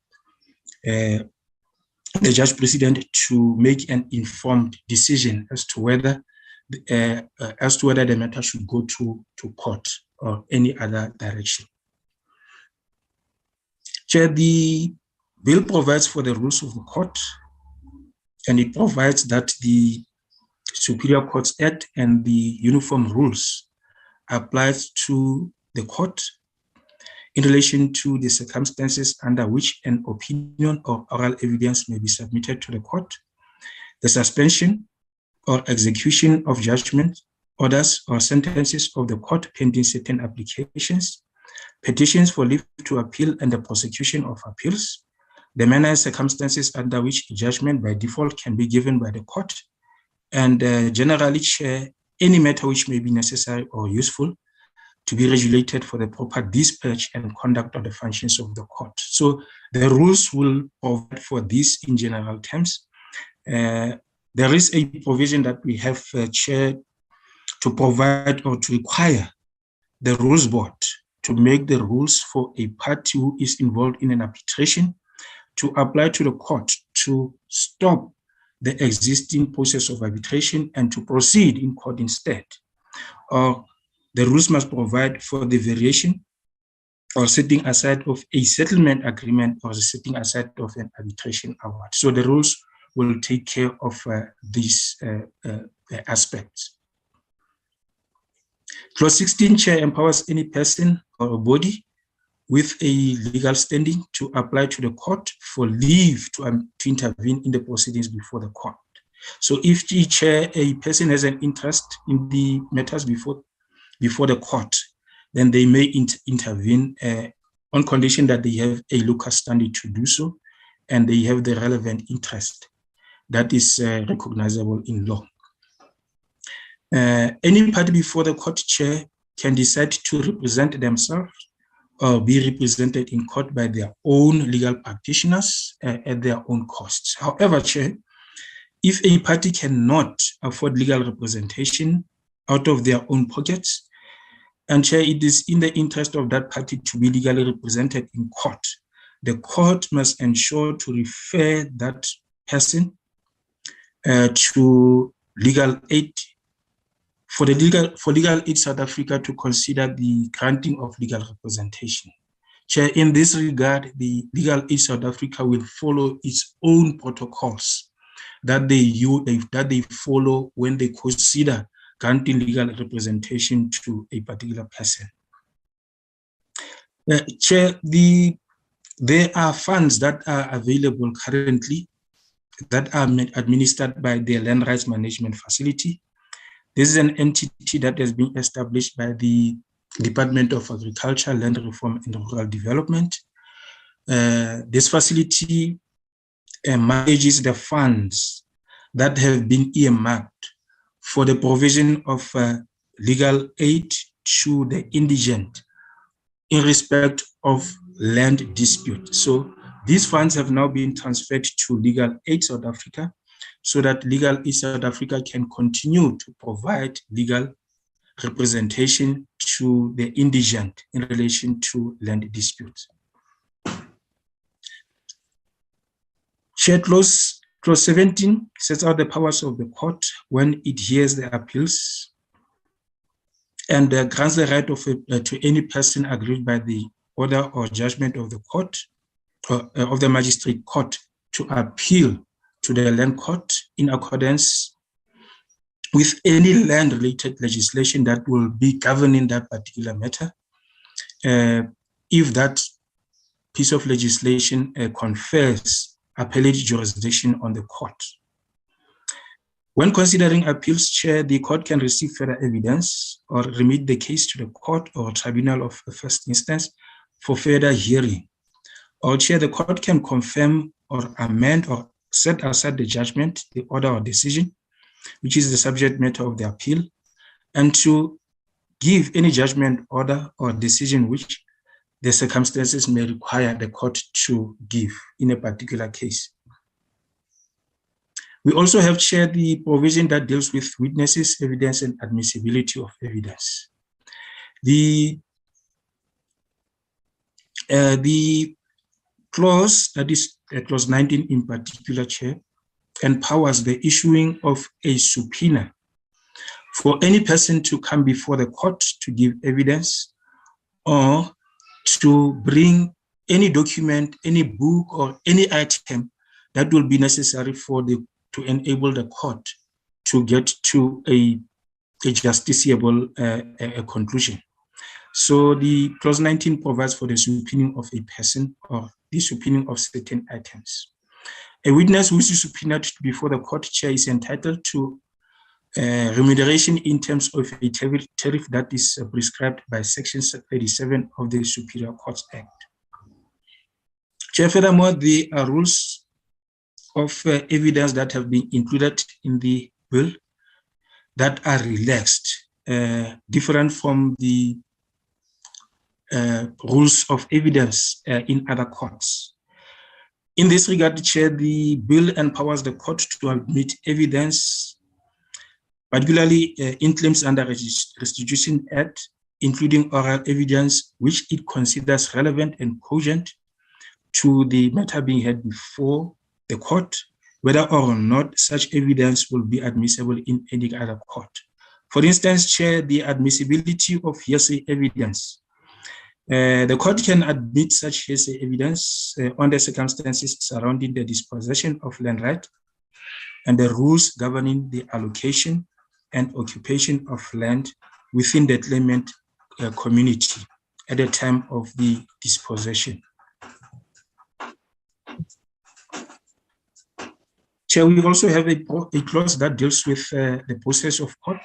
judge president to make an informed decision as to whether the matter should go to court or any other direction. Chair, the bill provides for the rules of the court, and it provides that the Superior Courts Act and the uniform rules applies to the court in relation to the circumstances under which an opinion or oral evidence may be submitted to the court, the suspension or execution of judgment, orders or sentences of the court pending certain applications, petitions for leave to appeal and the prosecution of appeals, the manner and circumstances under which judgment by default can be given by the court, and generally, Chair, any matter which may be necessary or useful to be regulated for the proper dispatch and conduct of the functions of the court. So the rules will provide for this in general terms. There is a provision that we have, Chair, to provide or to require the rules board to make the rules for a party who is involved in an arbitration to apply to the court to stop the existing process of arbitration and to proceed in court instead. Or the rules must provide for the variation or setting aside of a settlement agreement or the setting aside of an arbitration award. So the rules will take care of these aspects. Clause 16, Chair, empowers any person or body with a legal standing to apply to the court for leave to intervene in the proceedings before the court. So if, Chair, a person has an interest in the matters before the court, then they may intervene on condition that they have a local standing to do so, and they have the relevant interest that is recognizable in law. Any party before the court, Chair, can decide to represent themselves or be represented in court by their own legal practitioners at their own costs. However, Chair, if a party cannot afford legal representation out of their own pockets, and Chair, it is in the interest of that party to be legally represented in court, the court must ensure to refer that person to legal aid for Legal Aid South Africa to consider the granting of legal representation. Chair, in this regard, the Legal Aid South Africa will follow its own protocols that they follow when they consider granting legal representation to a particular person. Chair, there are funds that are available currently that are administered by the Land Rights Management Facility. This is an entity that has been established by the Department of Agriculture, Land Reform and Rural Development. This facility manages the funds that have been earmarked for the provision of legal aid to the indigent in respect of land dispute. So these funds have now been transferred to Legal Aid South Africa so that Legal Aid South Africa can continue to provide legal representation to the indigent in relation to land disputes. Chair, Clause 17 sets out the powers of the court when it hears the appeals and grants the right to any person aggrieved by the order or judgment of the court or of the magistrate court to appeal to the land court in accordance with any land-related legislation that will be governing that particular matter, if that piece of legislation confers appellate jurisdiction on the court. When considering appeals, Chair, the court can receive further evidence or remit the case to the court or tribunal of the first instance for further hearing. Or, Chair, the court can confirm or amend or set aside the judgment, the order or decision, which is the subject matter of the appeal, and to give any judgment, order, or decision which the circumstances may require the court to give in a particular case. We also have, Chair, the provision that deals with witnesses, evidence, and admissibility of evidence. The clause, that is clause 19 in particular, Chair, empowers the issuing of a subpoena for any person to come before the court to give evidence or to bring any document, any book, or any item that will be necessary to enable the court to get to a justiciable conclusion. So the clause 19 provides for the subpoenaing of a person or the subpoenaing of certain items. A witness who is subpoenaed before the court, Chair, is entitled to remuneration in terms of a tariff that is prescribed by Section 37 of the Superior Courts Act. Chair, furthermore, the rules of evidence that have been included in the bill that are relaxed, different from the rules of evidence in other courts. In this regard, Chair, the bill empowers the court to admit evidence, particularly in claims under Restitution Act, including oral evidence, which it considers relevant and cogent to the matter being heard before the court, whether or not such evidence will be admissible in any other court. For instance, Chair, the admissibility of hearsay evidence. The court can admit such hearsay evidence on the circumstances surrounding the dispossession of land right and the rules governing the allocation and occupation of land within the claimant community at the time of the dispossession. Chair, we also have a clause that deals with the process of court.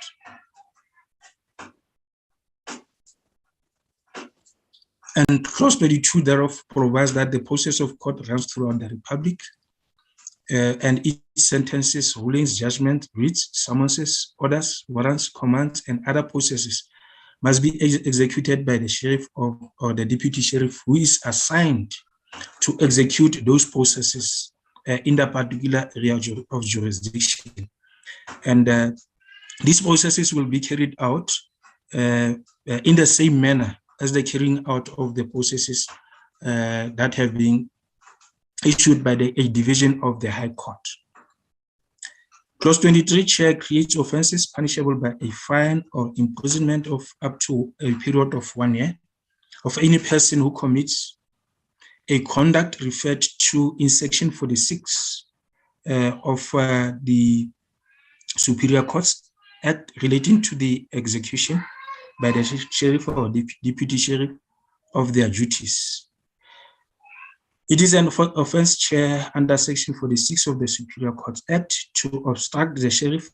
And clause 32 thereof provides that the process of court runs throughout the Republic, and its sentences, rulings, judgment, writs, summonses, orders, warrants, commands, and other processes must be executed by the sheriff or the deputy sheriff who is assigned to execute those processes in the particular area of jurisdiction. And these processes will be carried out in the same manner as the carrying out of the processes that have been issued by a division of the High Court. Clause 23, Chair, creates offenses punishable by a fine or imprisonment of up to a period of 1 year of any person who commits a conduct referred to in Section 46 of the Superior Courts Act relating to the execution by the sheriff or deputy sheriff of their duties. It is an offense, Chair, under Section 46 of the Superior Courts Act to obstruct the sheriff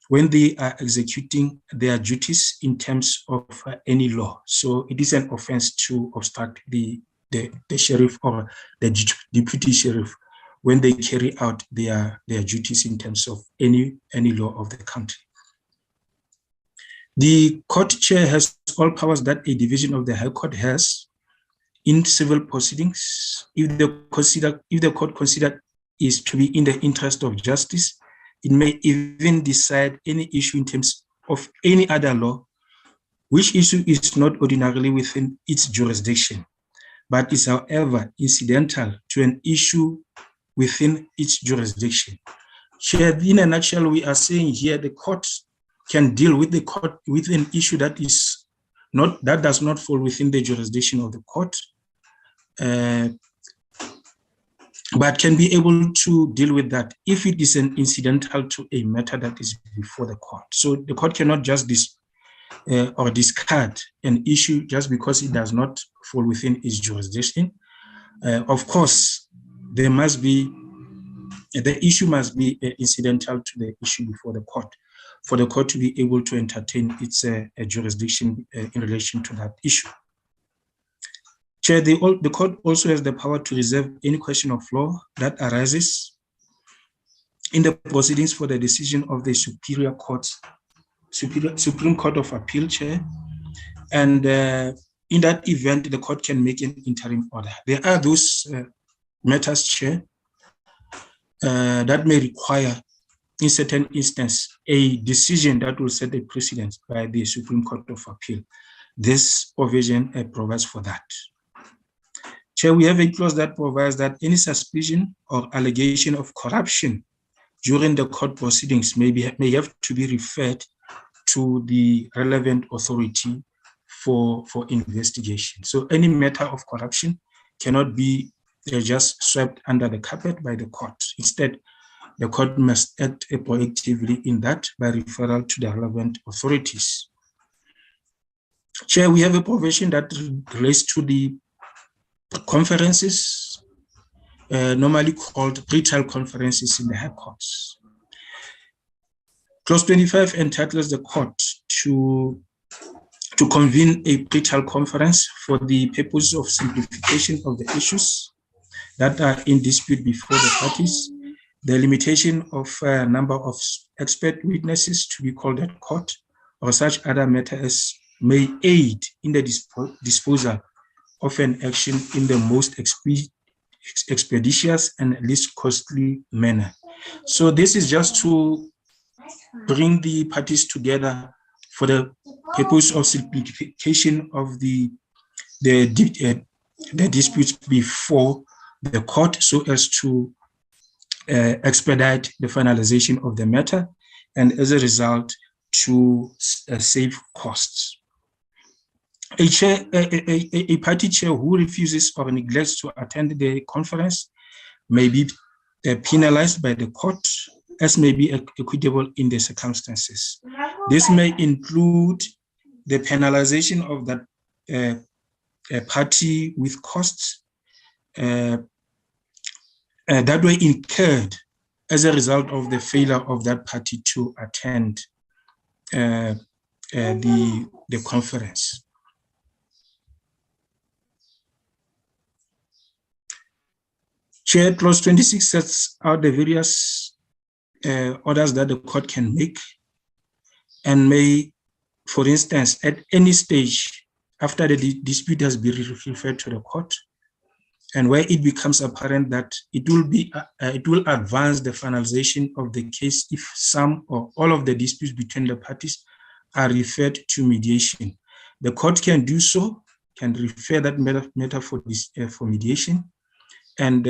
when they are executing their duties in terms of any law. So it is an offense to obstruct the sheriff or the deputy sheriff when they carry out their duties in terms of any law of the country. The court, Chair, has all powers that a division of the High Court has in civil proceedings. If the court considered is to be in the interest of justice, it may even decide any issue in terms of any other law, which issue is not ordinarily within its jurisdiction, but is, however, incidental to an issue within its jurisdiction. Chair, in a nutshell, we are saying here the court can deal with the court with an issue that does not fall within the jurisdiction of the court, but can be able to deal with that if it is an incidental to a matter that is before the court. So the court cannot just discard an issue just because it does not fall within its jurisdiction. Of course, the issue must be incidental to the issue before the court for the court to be able to entertain its jurisdiction in relation to that issue. Chair, the court also has the power to reserve any question of law that arises in the proceedings for the decision of the Supreme Court of Appeal, Chair. And in that event, the court can make an interim order. There are those matters, Chair, that may require, in certain instances, a decision that will set a precedent by the Supreme Court of Appeal. This provision provides for that. Chair, we have a clause that provides that any suspicion or allegation of corruption during the court proceedings may have to be referred to the relevant authority for investigation. So any matter of corruption cannot be just swept under the carpet by the court. Instead, the court must act proactively in that by referral to the relevant authorities. Chair, we have a provision that relates to the conferences, normally called pre-trial conferences in the high courts. Clause 25 entitles the court to convene a pre-trial conference for the purpose of simplification of the issues that are in dispute before the parties, the limitation of number of expert witnesses to be called at court, or such other matters may aid in the disposal of an action in the most expeditious and least costly manner. So this is just to bring the parties together for the purpose of simplification of the disputes before the court, so as to expedite the finalization of the matter, and as a result to save costs. A party chair who refuses or neglects to attend the conference may be penalized by the court, as may be equitable in the circumstances. This may include the penalization of that party with costs that were incurred as a result of the failure of that party to attend the conference. Chair, clause 26 sets out the various orders that the court can make and may, for instance, at any stage after the dispute has been referred to the court, and where it becomes apparent that it will advance the finalization of the case if some or all of the disputes between the parties are referred to mediation. The court can do so, can refer that matter for mediation, and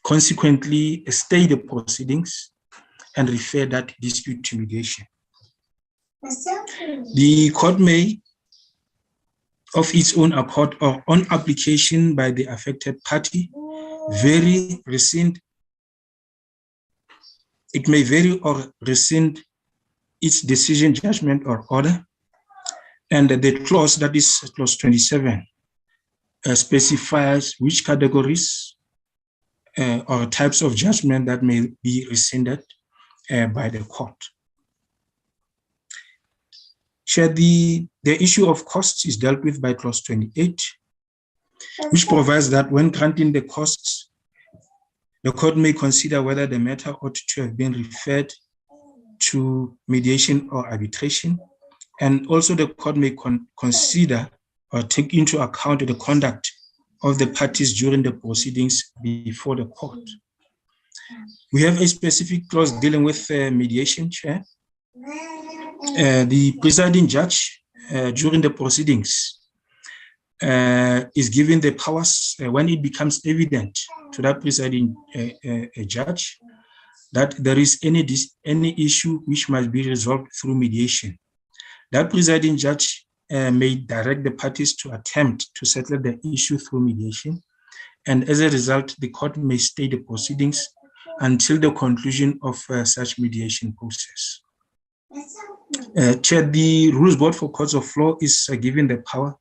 consequently stay the proceedings and refer that dispute to mediation. The court may, of its own accord or on application by the affected party, rescind or rescind its decision, judgment, or order. And the clause, that is clause 27, specifies which categories or types of judgment that may be rescinded by the court. Chair, the issue of costs is dealt with by clause 28, which provides that when granting the costs, the court may consider whether the matter ought to have been referred to mediation or arbitration. And also the court may consider or take into account the conduct of the parties during the proceedings before the court. We have a specific clause dealing with mediation, Chair. The presiding judge during the proceedings is given the powers when it becomes evident to that presiding judge that there is any issue which must be resolved through mediation, that presiding judge may direct the parties to attempt to settle the issue through mediation, and as a result, the court may stay the proceedings until the conclusion of such mediation process. Chair, the Rules Board for Courts of Law is given the power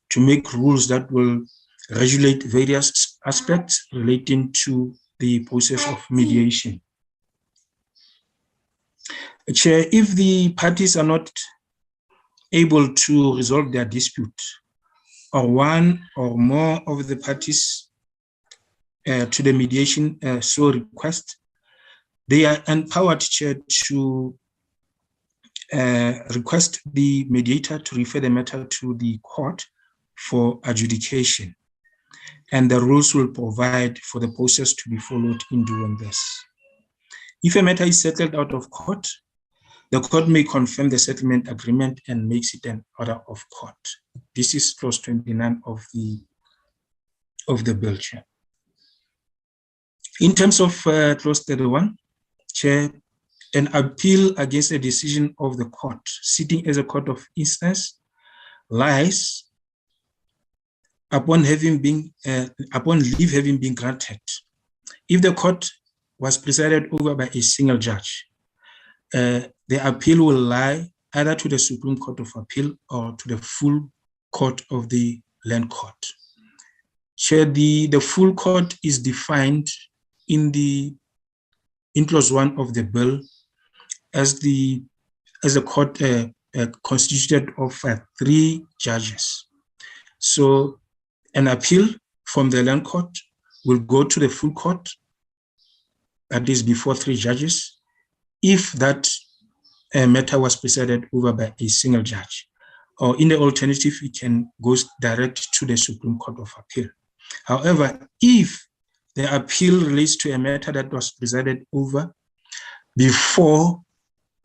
to make rules that will regulate various aspects relating to the process of mediation. Chair, if the parties are not able to resolve their dispute, or one or more of the parties to the mediation so request, they are empowered, Chair, to request the mediator to refer the matter to the court for adjudication. And the rules will provide for the process to be followed in doing this. If a matter is settled out of court, the court may confirm the settlement agreement and makes it an order of court. This is clause 29 of the bill, Chair. In terms of clause 31, Chair, an appeal against a decision of the court sitting as a court of instance lies upon leave having been granted. If the court was presided over by a single judge, the appeal will lie either to the Supreme Court of Appeal or to the full court of the land court. Chair, the full court is defined in clause 1 of the bill as a court constituted of 3 judges. So an appeal from the land court will go to the full court, that is before 3 judges, if that matter was presided over by a single judge. Or in the alternative, it can go direct to the Supreme Court of Appeal. However, if the appeal relates to a matter that was presided over before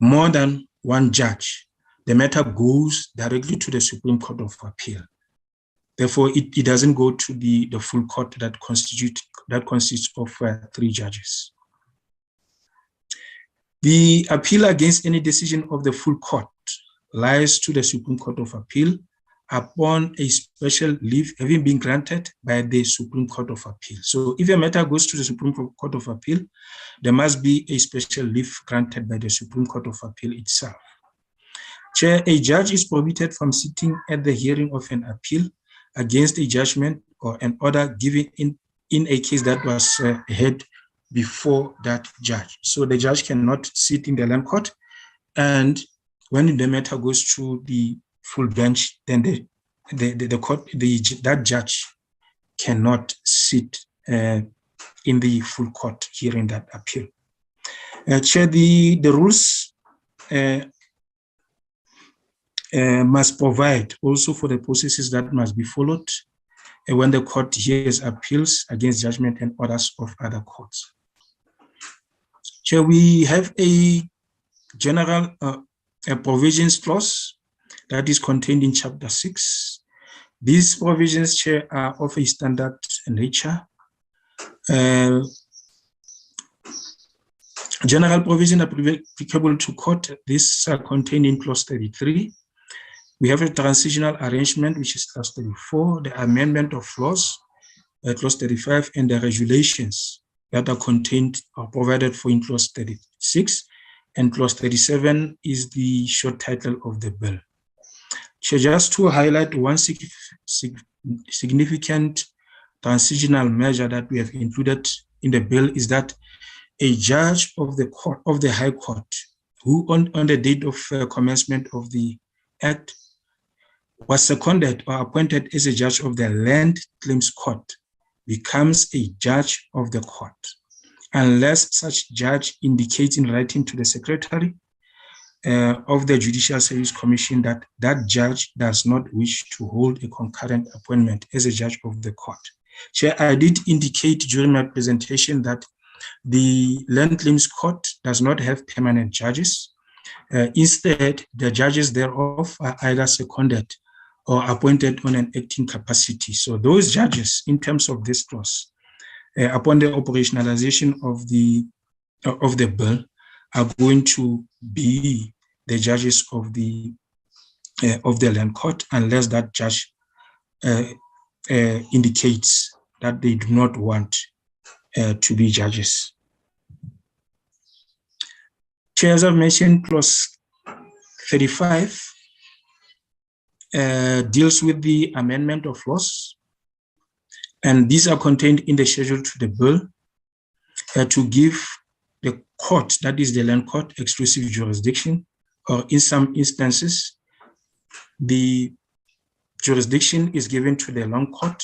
more than 1 judge, the matter goes directly to the Supreme Court of Appeal. Therefore, it doesn't go to the full court that consists of 3 judges. The appeal against any decision of the full court lies to the Supreme Court of Appeal upon a special leave having been granted by the Supreme Court of Appeal. So if a matter goes to the Supreme Court of Appeal, there must be a special leave granted by the Supreme Court of Appeal itself. Chair, a judge is prohibited from sitting at the hearing of an appeal against a judgment or an order given in a case that was heard before that judge. So the judge cannot sit in the land court, and when the matter goes to the full bench, then that judge cannot sit in the full court hearing that appeal. Chair, the rules must provide also for the processes that must be followed when the court hears appeals against judgment and orders of other courts. Chair, we have a general provisions clause that is contained in Chapter 6. These provisions, Chair, are of a standard nature. General provisions are applicable to court. These are contained in clause 33. We have a transitional arrangement, which is clause 34, the amendment of laws, clause 35, and the regulations that are contained or provided for in clause 36. And clause 37 is the short title of the bill. So just to highlight one significant transitional measure that we have included in the bill is that a judge of the court, of the High Court, who on the date of commencement of the Act was seconded or appointed as a judge of the Land Claims Court, becomes a judge of the court, unless such judge indicates in writing to the Secretary of the Judicial Service Commission that that judge does not wish to hold a concurrent appointment as a judge of the court. Chair, I did indicate during my presentation that the Land Claims Court does not have permanent judges. Instead, the judges thereof are either seconded or appointed on an acting capacity. So those judges, in terms of this clause, upon the operationalization of the bill are going to be the judges of the land court, unless that judge indicates that they do not want to be judges. Chair, as I've mentioned, clause 35 deals with the amendment of laws, and these are contained in the schedule to the bill to give the court, that is the land court, exclusive jurisdiction, or in some instances, the jurisdiction is given to the land court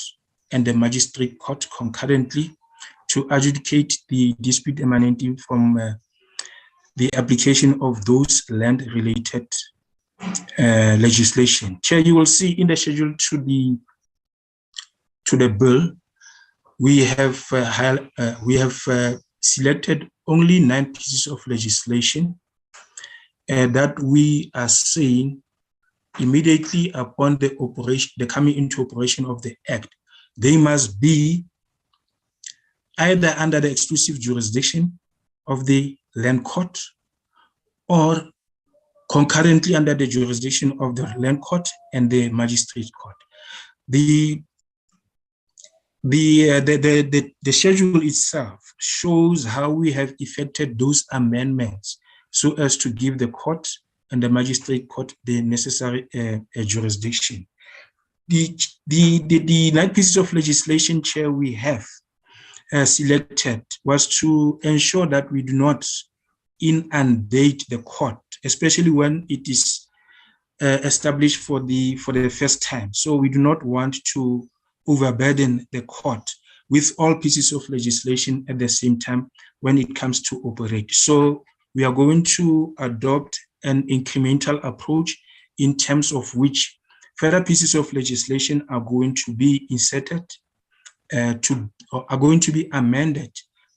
and the magistrate court concurrently to adjudicate the dispute emanating from the application of those land-related legislation. Chair, you will see in the schedule to the bill, we have selected only 9 pieces of legislation that we are saying immediately upon the coming into operation of the Act, they must be either under the exclusive jurisdiction of the land court or concurrently under the jurisdiction of the land court and the magistrate court. The schedule itself shows how we have effected those amendments so as to give the court and the magistrate court the necessary jurisdiction. The 9 pieces of legislation, Chair, we have selected was to ensure that we do not inundate the court, especially when it is established for the first time. So we do not want to overburden the court with all pieces of legislation at the same time when it comes to operate. So we are going to adopt an incremental approach in terms of which further pieces of legislation are going to be inserted are going to be amended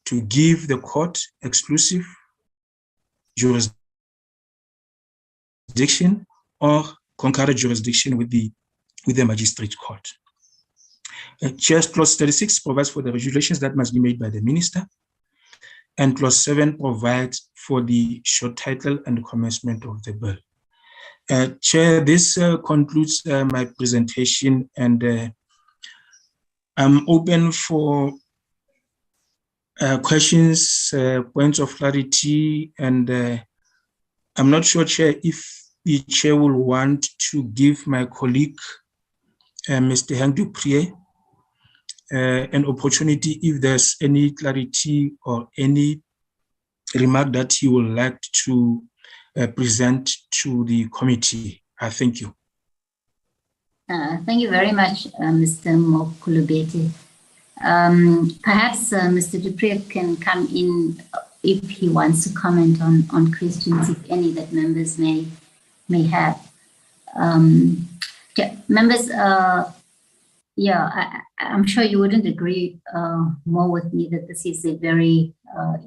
to give the court exclusive jurisdiction or concurrent jurisdiction with the magistrate court. Chair's clause 36 provides for the regulations that must be made by the minister, and clause 7 provides for the short title and the commencement of the bill. Chair, this concludes my presentation, and I'm open for questions, points of clarity, and I'm not sure, Chair, if the Chair will want to give my colleague, Mr. Hank Duprier, an opportunity if there's any clarity or any remark that he would like to present to the committee. Thank you. Thank you very much, Mr. Mokulubete. Perhaps Mr. Duprier can come in if he wants to comment on questions, if any, that members may have. Members, I'm sure you wouldn't agree more with me that this is a very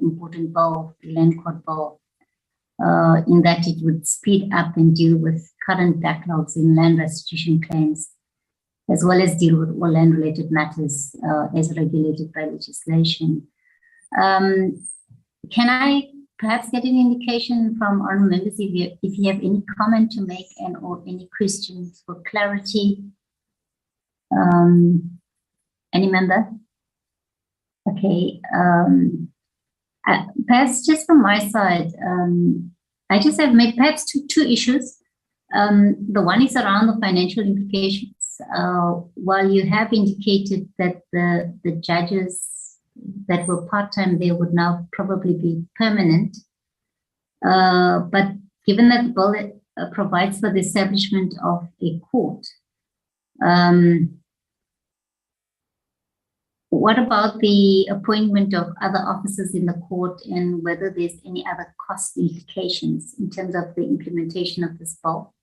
important bill, the land court bill, in that it would speed up and deal with current backlogs in land restitution claims, as well as deal with all land-related matters as regulated by legislation. Can I perhaps get an indication from our members if you have any comment to make or any questions for clarity? Any member? Okay. Perhaps just from my side, I just have made perhaps two issues. The one is around the financial implications. While you have indicated that the judges that were part-time there would now probably be permanent, but given that the bill provides for the establishment of a court, what about the appointment of other officers in the court, and whether there's any other cost implications in terms of the implementation of this bill?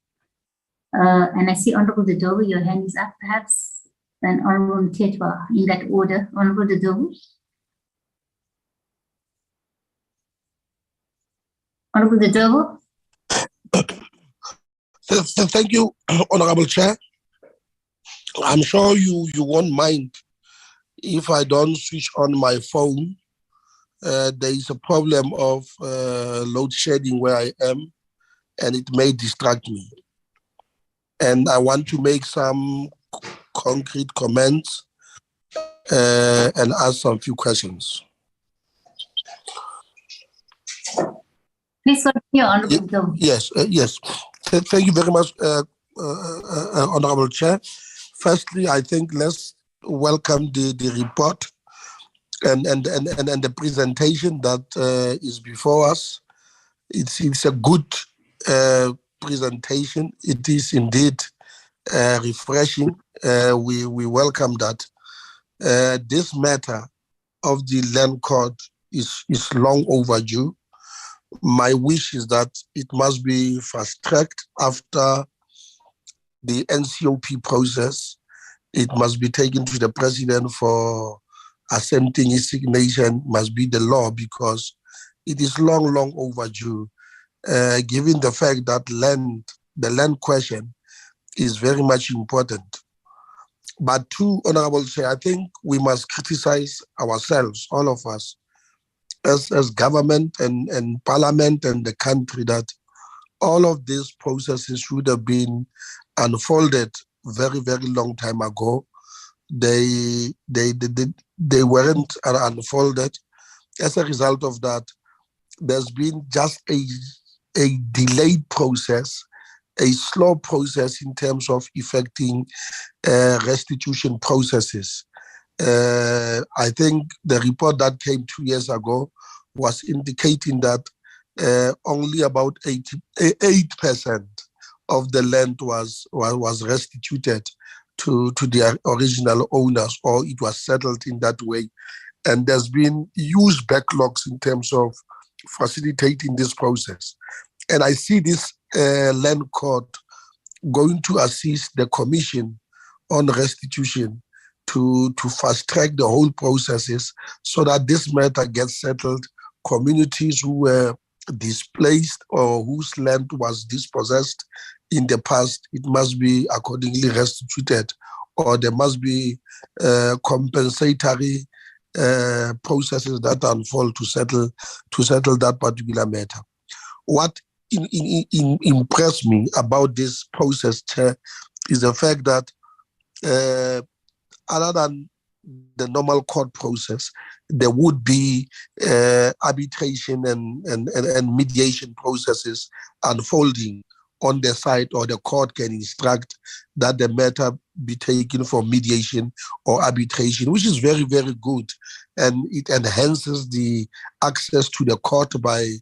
And I see Honorable Dodovo, your hand is up, perhaps, and Honorable Mtetwa, in that order. Honorable Dodovo. Honorable Dodovo. Thank you, Honorable Chair. I'm sure you won't mind if I don't switch on my phone there is a problem of load shedding where I am, and it may distract me. And I want to make some concrete comments and ask some few questions. Please continue, Honorable Bill. Yes. Thank you very much, Honorable Chair. Firstly, I think let's welcome the report and the presentation that is before us. It's a good presentation. It is indeed refreshing. We welcome that. This matter of the land court is long overdue. My wish is that it must be fast-tracked after the NCOP process. It must be taken to the president for assenting his signature, must be the law, because it is long overdue, given the fact that the land question is very much important. But too, Honorable Chair, I think we must criticize ourselves, all of us, as government and parliament and the country, that all of these processes should have been unfolded very long time ago. They weren't unfolded. As a result of that, there's been just a delayed process, a slow process in terms of effecting restitution processes. I think the report that came 2 years ago was indicating that only about 8% of the land was restituted to their original owners, or it was settled in that way. And there's been huge backlogs in terms of facilitating this process. And I see this land court going to assist the Commission on Restitution to fast track the whole processes so that this matter gets settled. Communities who were displaced or whose land was dispossessed in the past, it must be accordingly restituted, or there must be compensatory processes that unfold to settle that particular matter. What impressed me about this process, Chair, is the fact that other than the normal court process, there would be arbitration and mediation processes unfolding on the side, or the court can instruct that the matter be taken for mediation or arbitration, which is very good, and it enhances the access to the court by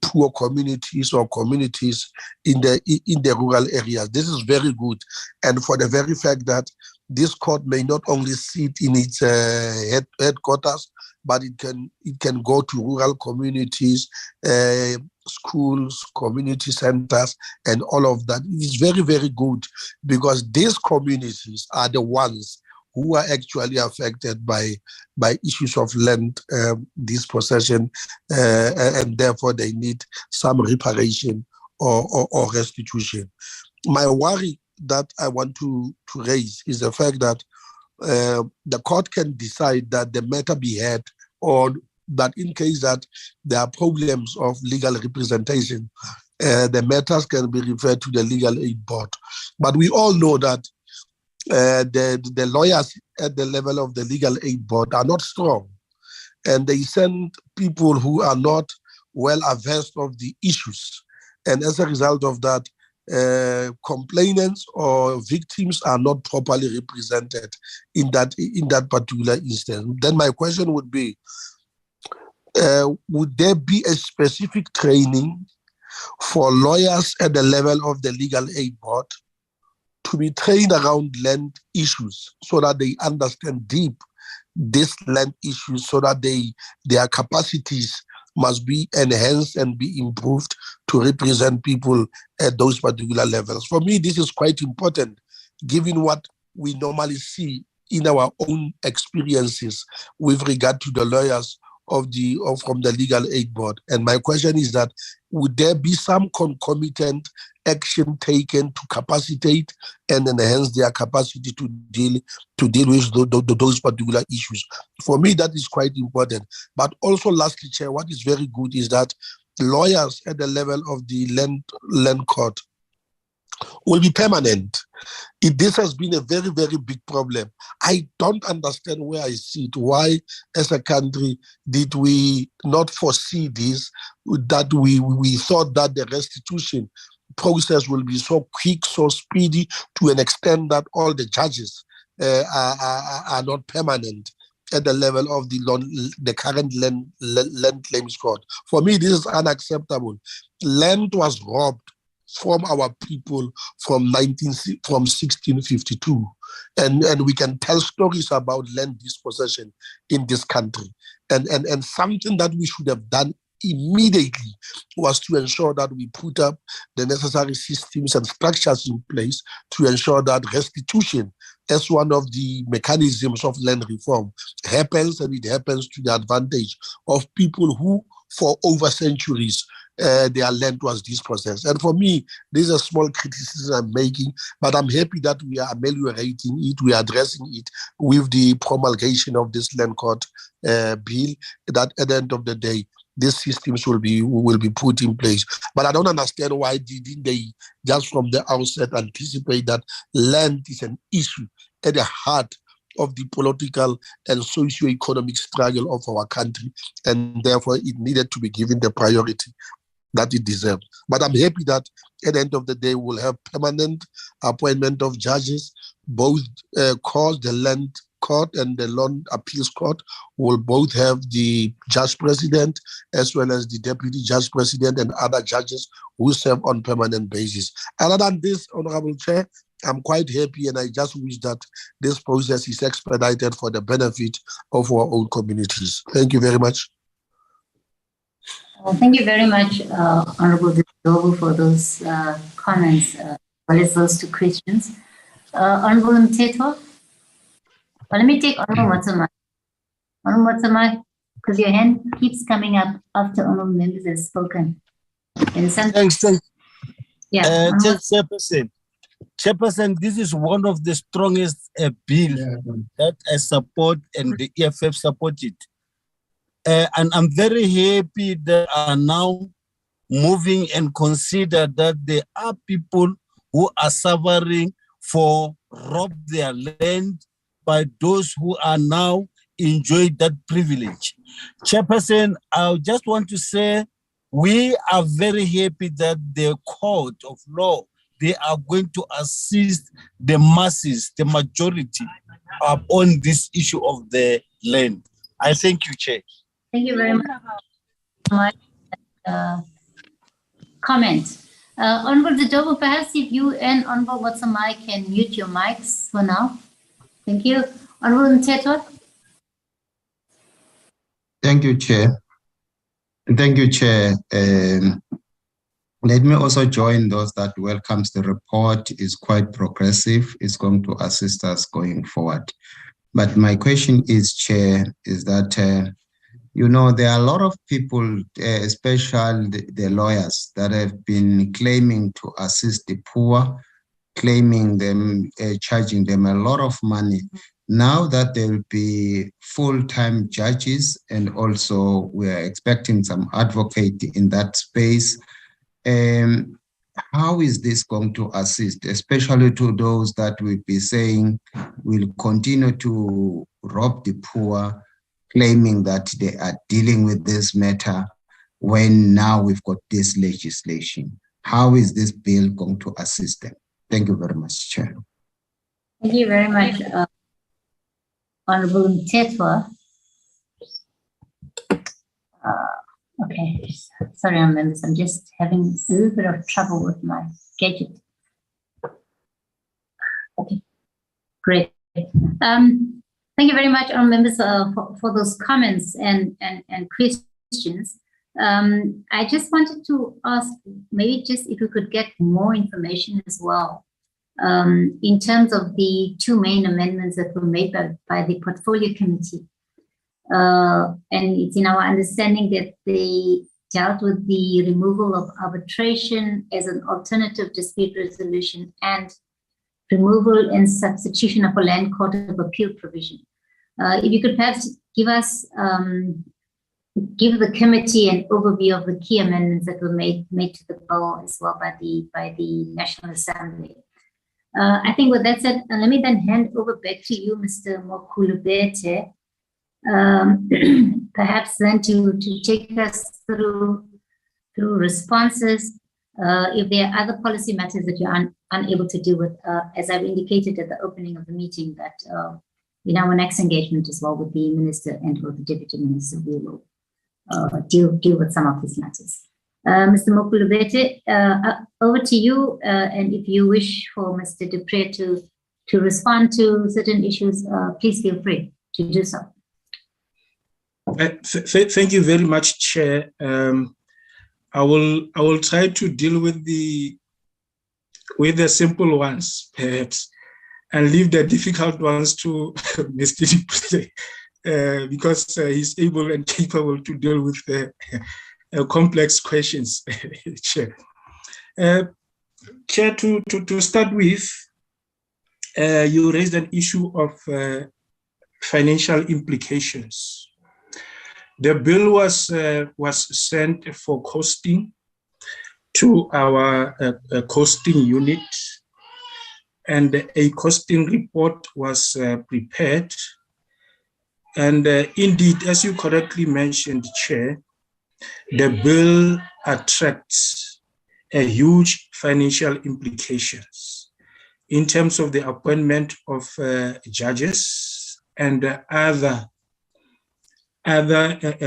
poor communities or communities in the rural areas. This is very good, and for the very fact that this court may not only sit in its headquarters, but it can go to rural communities, schools, community centers, and all of that. It is very good, because these communities are the ones who are actually affected by issues of land dispossession, and therefore they need some reparation or restitution. My worry that I want to raise is the fact that the court can decide that the matter be heard, or that in case that there are problems of legal representation, the matters can be referred to the Legal Aid Board. But we all know that the lawyers at the level of the Legal Aid Board are not strong, and they send people who are not well averse of the issues. And as a result of that, complainants or victims are not properly represented in that particular instance. Then my question would be, would there be a specific training for lawyers at the level of the Legal Aid Board to be trained around land issues, so that they understand deep these land issues, so that their capacities must be enhanced and be improved to represent people at those particular levels? For me, this is quite important, given what we normally see in our own experiences with regard to the lawyers from the Legal Aid Board. And my question is that would there be some concomitant action taken to capacitate and enhance their capacity to deal with those particular issues? For me, that is quite important. But also, lastly, Chair, what is very good is that lawyers at the level of the land court will be permanent. This has been a very, very big problem. I don't understand where I see it. Why, as a country, did we not foresee this, that we thought that the restitution process will be so quick, so speedy, to an extent that all the judges are not permanent at the level of the current land claims court. For me, this is unacceptable. Land was robbed from our people from 1652. And we can tell stories about land dispossession in this country. And something that we should have done immediately was to ensure that we put up the necessary systems and structures in place to ensure that restitution, as one of the mechanisms of land reform, happens, and it happens to the advantage of people who, for over centuries, their land was dispossessed. And for me, this is a small criticism I'm making, but I'm happy that we are ameliorating it, we are addressing it with the promulgation of this land court bill, that at the end of the day, these systems will be put in place. But I don't understand why didn't they just from the outset anticipate that land is an issue at the heart of the political and socio-economic struggle of our country, and therefore it needed to be given the priority that it deserved. But I'm happy that at the end of the day, we'll have permanent appointment of judges. Both courts, the land court and the land appeals court, will both have the judge president as well as the deputy judge president and other judges who serve on permanent basis. Other than this, Honorable Chair, I'm quite happy, and I just wish that this process is expedited for the benefit of our own communities. Thank you very much. Thank you very much, Honorable Dobu, for those comments, as well as those two questions. Honorable Mteto, let me take Honorable Matsumai. Honorable Matsumai, because your hand keeps coming up after honorable members have spoken. Thanks. Yeah. Chairperson, this is one of the strongest bills that I support and the EFF support it. And I'm very happy that are now moving and consider that there are people who are suffering for rob their land by those who are now enjoying that privilege. Chairperson, I just want to say we are very happy that the court of law, they are going to assist the masses, the majority, on this issue of the land. I thank you, Chair. Thank you very much for my comment. Honorable Dobu, perhaps if you and Honorable Watsamai can mute your mics for now. Thank you. Honorable Mteto. Thank you, Chair. Thank you, Chair. Let me also join those that welcomes the report. Is quite progressive. It's going to assist us going forward. But my question is, Chair, is that there are a lot of people, especially the lawyers, that have been claiming to assist the poor, claiming them, charging them a lot of money. Now that there will be full-time judges, and also we are expecting some advocate in that space, how is this going to assist, especially to those that will be saying will continue to rob the poor, claiming that they are dealing with this matter when now we've got this legislation? How is this bill going to assist them? Thank you very much, Chair. Thank you very much, Honorable Mteto. Okay, sorry, members, I'm just having a little bit of trouble with my gadget. Okay, great. Thank you very much, members, for those comments and questions. I just wanted to ask, maybe just if we could get more information as well, in terms of the two main amendments that were made by the Portfolio Committee. and it's in our understanding that they dealt with the removal of arbitration as an alternative dispute resolution and removal and substitution of a land court of appeal provision. If you could perhaps give us, give the committee an overview of the key amendments that were made to the bill as well by the National Assembly. I think with that said, let me then hand over back to you, Mr. Mokulubete, perhaps then to take us through responses. If there are other policy matters that you're unable to deal with, as I've indicated at the opening of the meeting, that in our next engagement as well with the Minister and with the Deputy Minister, we will deal with some of these matters. Mr. Mokulubete, over to you, and if you wish for Mr. Dupré to respond to certain issues, please feel free to do so. Thank you very much, Chair. I will try to deal with the simple ones, perhaps, and leave the difficult ones to Mr. Dupré, because he's able and capable to deal with the complex questions. Chair, Chair, to start with, you raised an issue of financial implications. The bill was sent for costing to our costing unit, and a costing report was prepared. And indeed, as you correctly mentioned, Chair, the bill attracts a huge financial implications in terms of the appointment of judges and other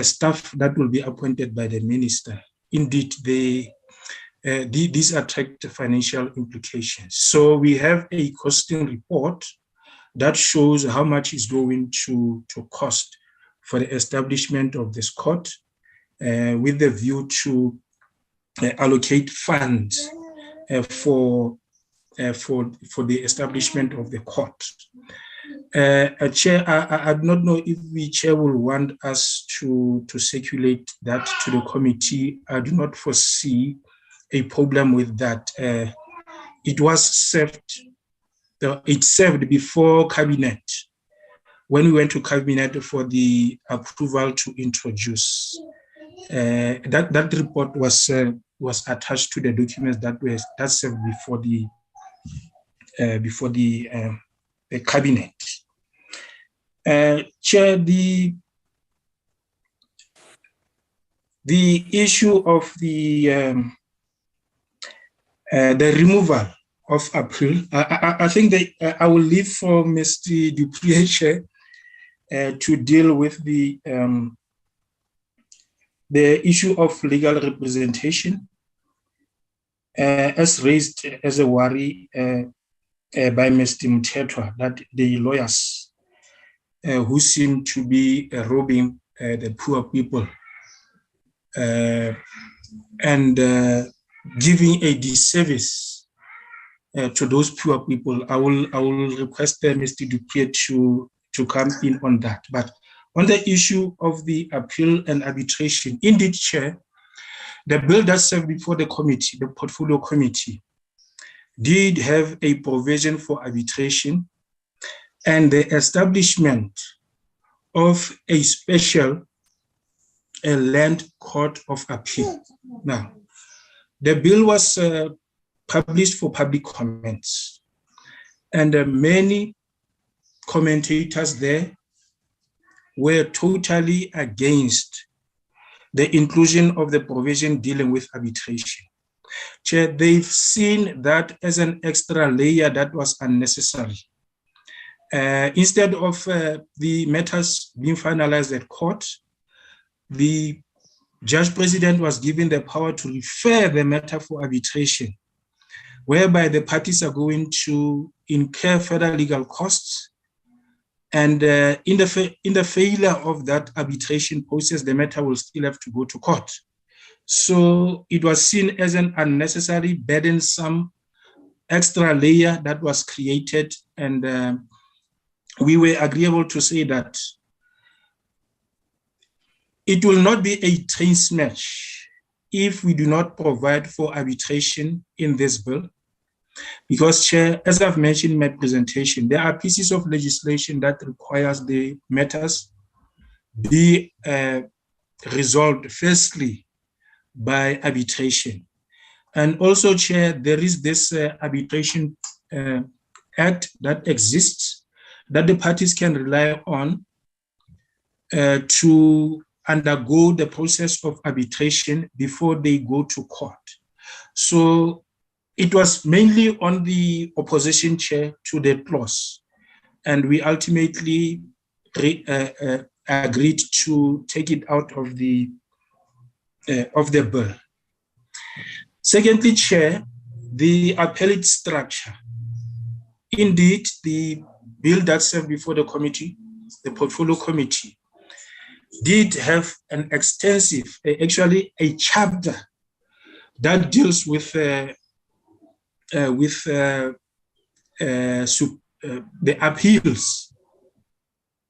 staff that will be appointed by the minister. Indeed, these attract financial implications. So we have a costing report that shows how much is going to cost for the establishment of this court, with the view to allocate funds for the establishment of the court. Chair, I do not know if the Chair will want us to circulate that to the committee. I do not foresee a problem with that. It was served, it served before Cabinet, when we went to Cabinet for the approval to introduce. That report was attached to the documents that served before the Cabinet. Chair, the issue of the removal of appeal, I think that I will leave for Mr. Dupré, Chair, to deal with the issue of legal representation, as raised as a worry by Mr. Mthethwa, that the lawyers who seem to be robbing the poor people and giving a disservice to those poor people. I will request Mr. Dupré to come in on that. But on the issue of the appeal and arbitration, indeed, Chair, the bill that served before the committee, the portfolio committee, did have a provision for arbitration and the establishment of a special land court of appeal. Now, the bill was published for public comments, and many commentators there were totally against the inclusion of the provision dealing with arbitration. Chair, they've seen that as an extra layer that was unnecessary. Instead of the matters being finalized at court, the judge president was given the power to refer the matter for arbitration, whereby the parties are going to incur further legal costs. And in the failure of that arbitration process, the matter will still have to go to court. So it was seen as an unnecessary, burdensome, extra layer that was created. And we were agreeable to say that it will not be a train smash if we do not provide for arbitration in this bill. Because, Chair, as I've mentioned in my presentation, there are pieces of legislation that requires the matters be resolved firstly by arbitration. And also, Chair, there is this arbitration act that exists that the parties can rely on to undergo the process of arbitration before they go to court. So it was mainly on the opposition, Chair, to the clause, and we ultimately agreed to take it out of the bill. Secondly, Chair, the appellate structure. Indeed, the bill that served before the committee, the portfolio committee, did have an extensive, actually a chapter that deals with the appeals.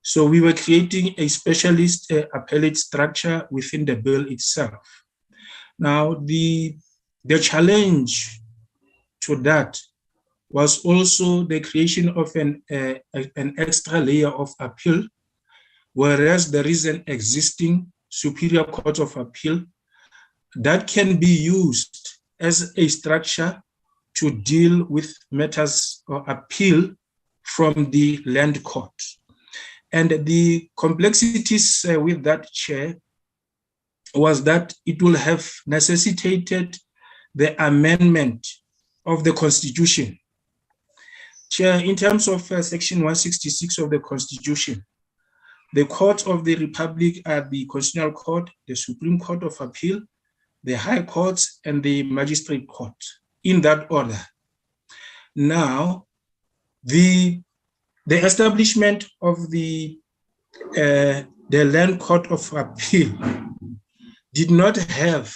So we were creating a specialist appellate structure within the bill itself. Now, the challenge to that was also the creation of an extra layer of appeal, whereas there is an existing Superior Court of Appeal that can be used as a structure to deal with matters or appeal from the land court. And the complexities with that, Chair, was that it will have necessitated the amendment of the Constitution. Chair, in terms of Section 166 of the Constitution, the courts of the Republic are the Constitutional Court, the Supreme Court of Appeal, the High Courts, and the Magistrate Court, in that order. Now, the establishment of the Land Court of Appeal did not have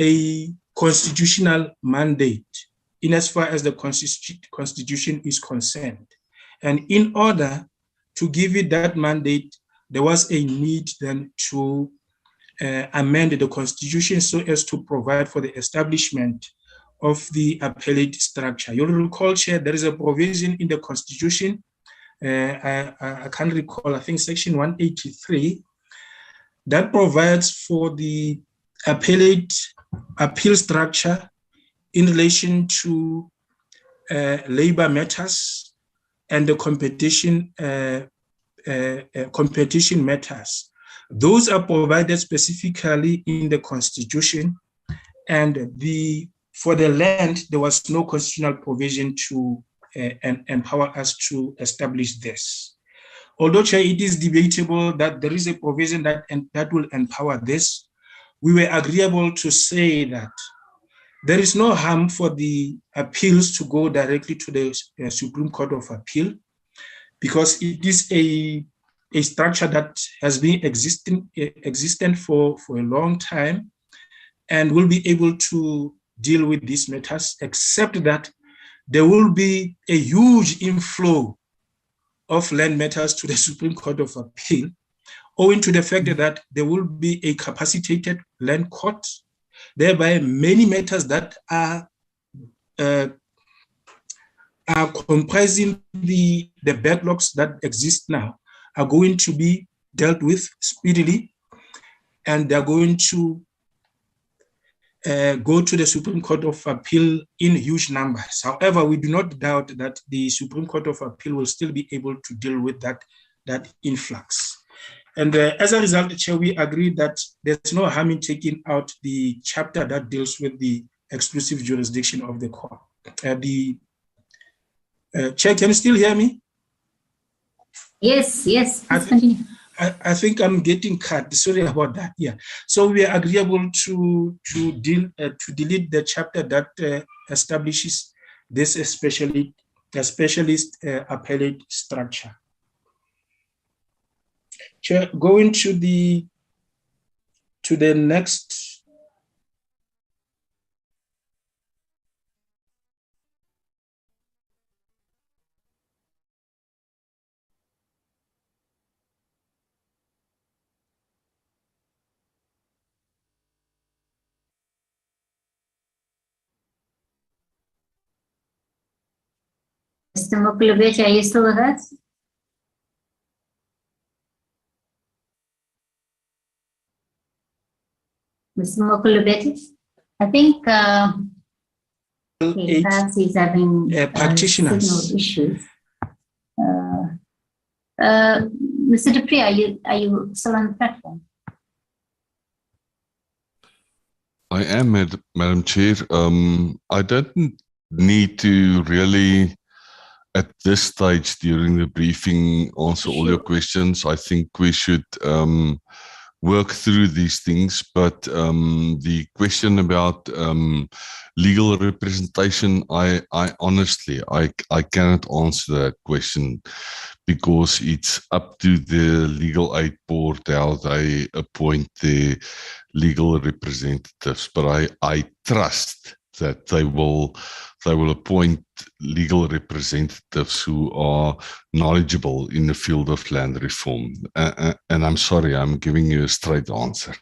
a constitutional mandate in as far as the Constitution is concerned. And in order to give it that mandate, there was a need then to amend the Constitution so as to provide for the establishment of the appellate structure. You'll recall, Chair, there is a provision in the Constitution, I can't recall, I think Section 183, that provides for the appeal structure in relation to labor matters and the competition matters. Those are provided specifically in the Constitution, and for the land, there was no constitutional provision to empower us to establish this. Although, Chair, it is debatable that there is a provision that will empower this, we were agreeable to say that there is no harm for the appeals to go directly to the Supreme Court of Appeal, because it is a structure that has been existent for a long time and will be able to deal with these matters, except that there will be a huge inflow of land matters to the Supreme Court of Appeal, owing to the fact that there will be a capacitated land court. Thereby, many matters that are comprising the backlogs that exist now are going to be dealt with speedily, and they're going to go to the Supreme Court of Appeal in huge numbers. However, we do not doubt that the Supreme Court of Appeal will still be able to deal with that influx. And as a result, Chair, we agree that there's no harm in taking out the chapter that deals with the exclusive jurisdiction of the court. Chair, can you still hear me? Yes, please continue. I think I'm getting cut. Sorry about that. Yeah. So we are agreeable to delete the chapter that establishes this specialist appellate structure. Chair, going to the next. Mr. Mokulubeti, are you still with us? Mr. Mokulubeti? I think perhaps he's having practitioners. signal issues. Mr. Dupree, are you still on the platform? I am, Madam Chair. I don't need to really, at this stage during the briefing, answer all your questions. I think we should work through these things, but the question about legal representation, I honestly, I cannot answer that question, because it's up to the Legal Aid Board how they appoint their legal representatives. But I trust that they will appoint legal representatives who are knowledgeable in the field of land reform. And I'm sorry, I'm giving you a straight answer.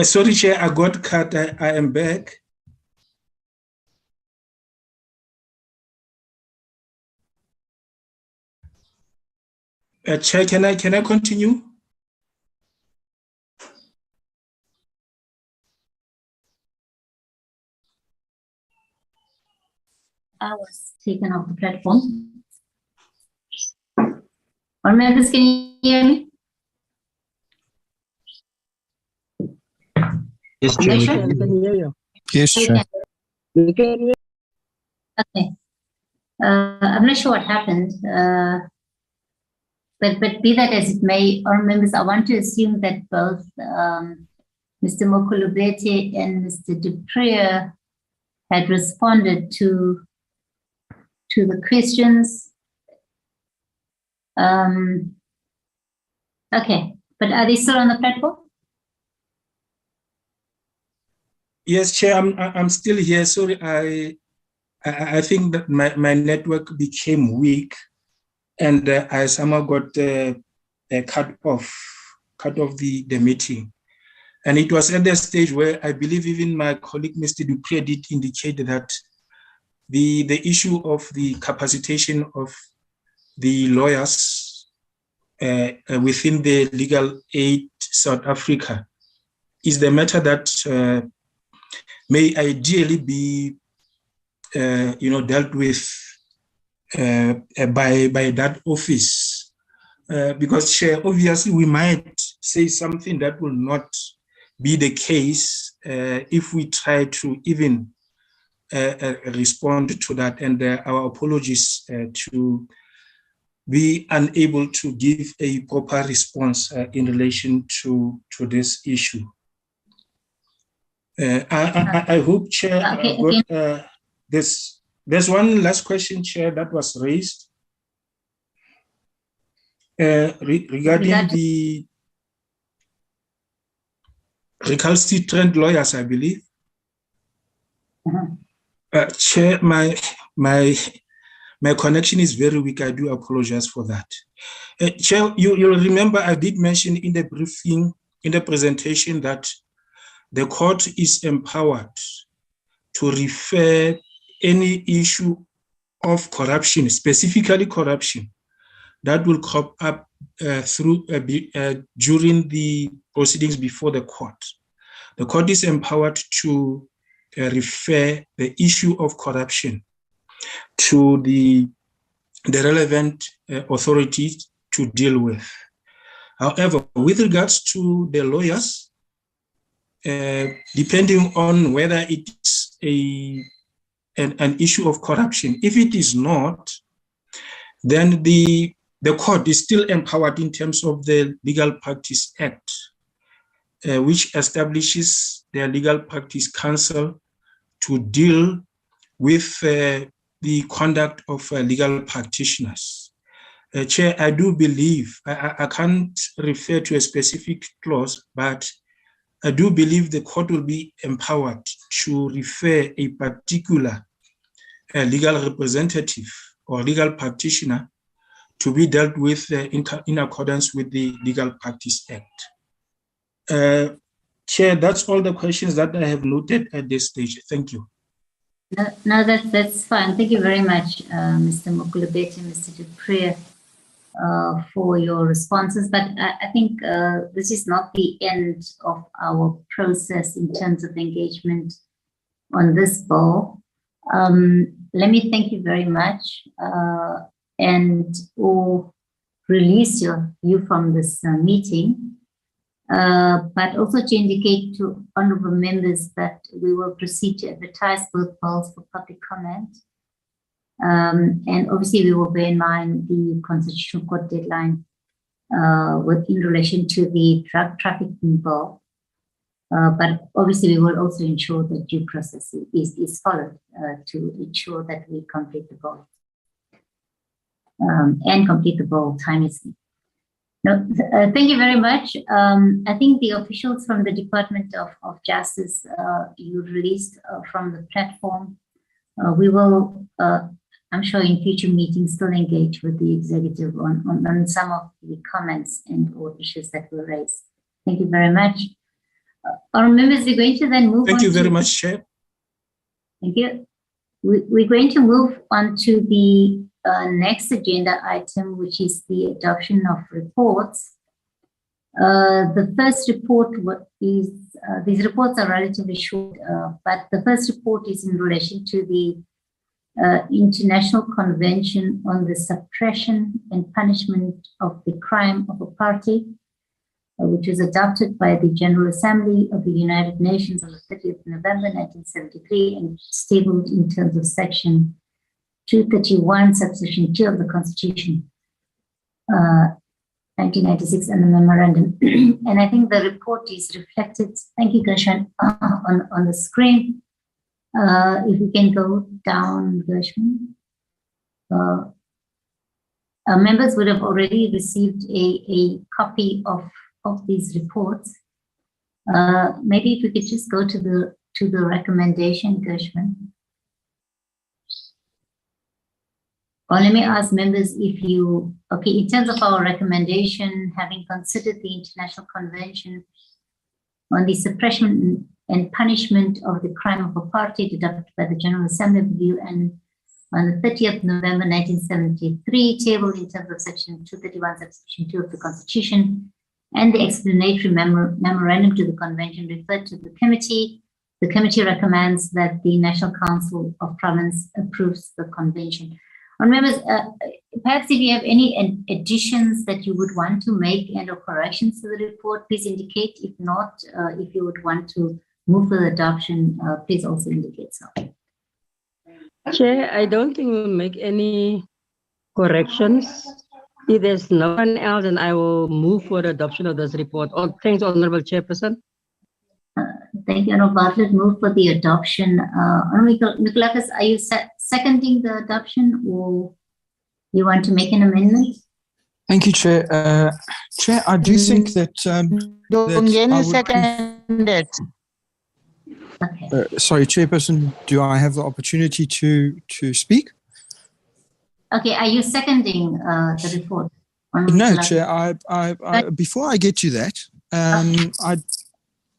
Sorry, Chair, I got cut. I am back. Chair, can I continue? I was taken off the platform. Or members, can you hear me? Yes, Chair, we can hear you. Yes, Chair. We can hear. Okay. I'm not sure what happened, but be that as it may, our members, I want to assume that both Mr. Mokulubeti and Mr. Dupree had responded to the questions. Okay, but are they still on the platform? Yes, Chair, I'm still here. Sorry, I think that my network became weak, and I somehow got cut off the meeting. And it was at the stage where I believe even my colleague, Mr. Dupree, did indicate that the issue of the capacitation of the lawyers within the Legal Aid South Africa is the matter that may ideally be dealt with by that office, because, Chair, obviously we might say something that will not be the case if we try to even respond to that, and our apologies to be unable to give a proper response in relation to this issue. I hope, Chair, there's one last question, Chair, that was raised regarding the recalcitrant lawyers, I believe. Chair, my connection is very weak. I do apologize for that. Chair, you'll remember I did mention in the briefing, in the presentation, that the court is empowered to refer any issue of corruption, specifically corruption, that will crop up during the proceedings before the court. The court is empowered to refer the issue of corruption to the relevant authorities to deal with. However, with regards to the lawyers, depending on whether it's an issue of corruption, if it is not, then the court is still empowered in terms of the Legal Practice Act, which establishes the Legal Practice Council to deal with the conduct of legal practitioners. Chair, I do believe, I can't refer to a specific clause, but I do believe the court will be empowered to refer a particular legal representative or legal practitioner to be dealt with in accordance with the Legal Practice Act. Chair, that's all the questions that I have noted at this stage. Thank you. No, that's fine. Thank you very much, Mr. Mukulubete, Mr. Dupree, for your responses. But I think this is not the end of our process in terms of engagement on this bill. Let me thank you very much and or release you from this meeting. But also to indicate to honorable members that we will proceed to advertise both bills for public comment. And obviously we will bear in mind the Constitutional Court deadline in relation to the drug trafficking bill. But obviously we will also ensure that due process is followed to ensure that we complete the bill and complete the bill timelessly. No, thank you very much. I think the officials from the Department of Justice you released from the platform. We will, I'm sure, in future meetings still engage with the executive on some of the comments and or issues that were raised. Thank you very much. Our members are going to then move on. Thank you very much, Chair. Thank you. We're going to move on to the next agenda item, which is the adoption of reports. The first report is, these reports are relatively short, but the first report is in relation to the International Convention on the Suppression and Punishment of the Crime of Apartheid, which was adopted by the General Assembly of the United Nations on the 30th of November 1973 and tabled in terms of Section 231, subsection 2 of the Constitution, 1996, and the memorandum. And I think the report is reflected, thank you, Gershwin, on the screen. If we can go down, Gershwin. Members would have already received a copy of these reports. Maybe if we could just go to the recommendation, Gershwin. Or let me ask members if you, okay, in terms of our recommendation, having considered the International Convention on the Suppression and Punishment of the Crime of Apartheid adopted by the General Assembly of the UN on the 30th November 1973, tabled in terms of Section 231, subsection 2 of the Constitution, and the explanatory memorandum to the convention referred to the committee. The committee recommends that the National Council of Province approves the convention. On members, perhaps if you have any additions that you would want to make and or corrections to the report, please indicate. If not, if you would want to move for the adoption, please also indicate so. Chair, I don't think we'll make any corrections. If there's no one else, then I will move for the adoption of this report. Oh, thanks, Honorable Chairperson. Thank you, Honorable Bartlett. Move for the adoption. Honorable Mikolakis, are you seconding the adoption, or you want to make an amendment? Thank you, Chair. Chair, I do think that seconded. Okay. Sorry, Chairperson, do I have the opportunity to speak? Okay, are you seconding the report? No, Chair. I before I get to that,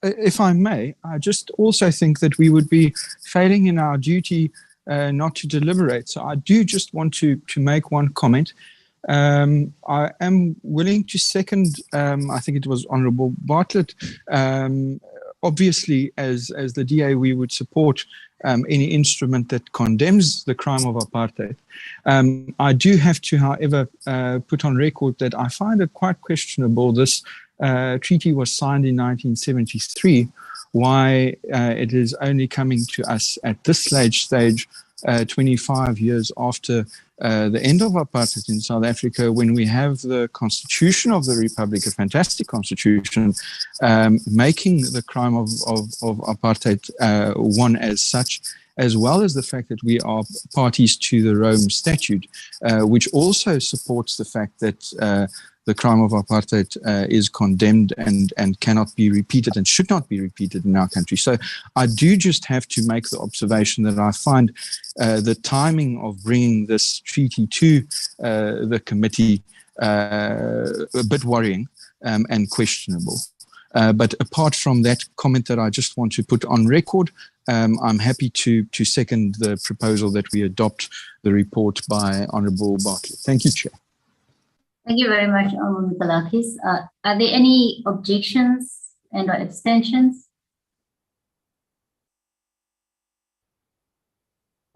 if I may, I just also think that we would be failing in our duty not to deliberate. So I do just want to make one comment. I am willing to second, I think it was Honourable Bartlett, obviously as the DA we would support any instrument that condemns the crime of apartheid. I do have to, however, put on record that I find it quite questionable. This treaty was signed in 1973. Why it is only coming to us at this stage 25 years after the end of apartheid in South Africa, when we have the Constitution of the Republic, a fantastic constitution, making the crime of apartheid one as such, as well as the fact that we are parties to the Rome Statute, which also supports the fact that the crime of apartheid is condemned and cannot be repeated and should not be repeated in our country. So I do just have to make the observation that I find the timing of bringing this treaty to the committee a bit worrying and questionable. But apart from that comment that I just want to put on record, I'm happy to second the proposal that we adopt the report by Honourable Bartlett. Thank you, Chair. Thank you very much, Honourable Mikalakis. Are there any objections and or abstentions?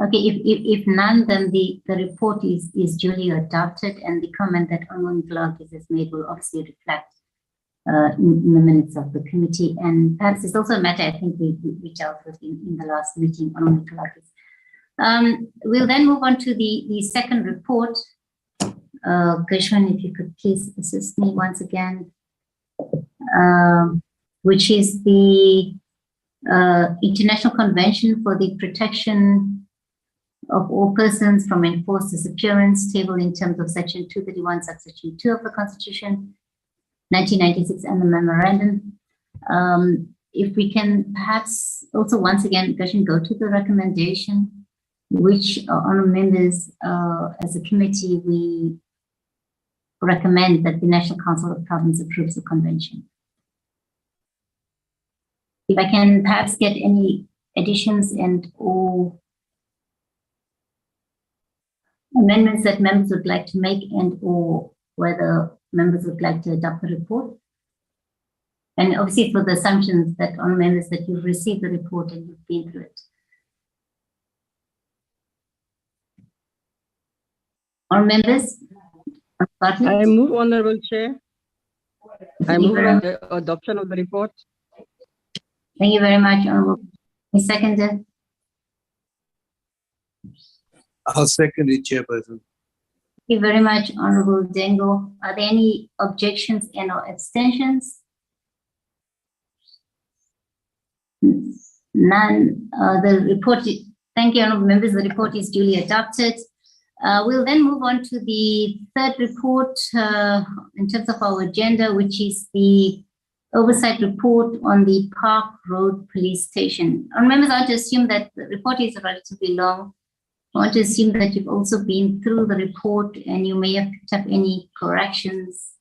Okay, if none, then the report is duly adopted, and the comment that Honourable Mikalakis has made will obviously reflect in the minutes of the committee. And perhaps it's also a matter I think we dealt with in the last meeting, Honourable Mikalakis. We'll then move on to the second report. Gershwin, if you could please assist me once again, which is the International Convention for the Protection of All Persons from Enforced Disappearance, tabled in terms of Section 231, Subsection 2 of the Constitution, 1996, and the memorandum. If we can perhaps also once again, Gershwin, go to the recommendation, which honourable members, as a committee, we recommend that the National Council of Province approves the convention. If I can perhaps get any additions and or amendments that members would like to make, and or whether members would like to adopt the report. And obviously for the assumptions that on members that you've received the report and you've been through it. All members? I move, Honourable Chair. I move the adoption of the report. Thank you very much, Honourable. Seconded. I'll second it, Chairperson. Thank you very much, Honourable Dengo. Are there any objections and or abstentions? None. The report, thank you, Honourable members. The report is duly adopted. We'll then move on to the third report in terms of our agenda, which is the Oversight report on the Park Road Police Station. Members, I want to assume that the report is relatively long. I want to assume that you've also been through the report and you may have picked up any corrections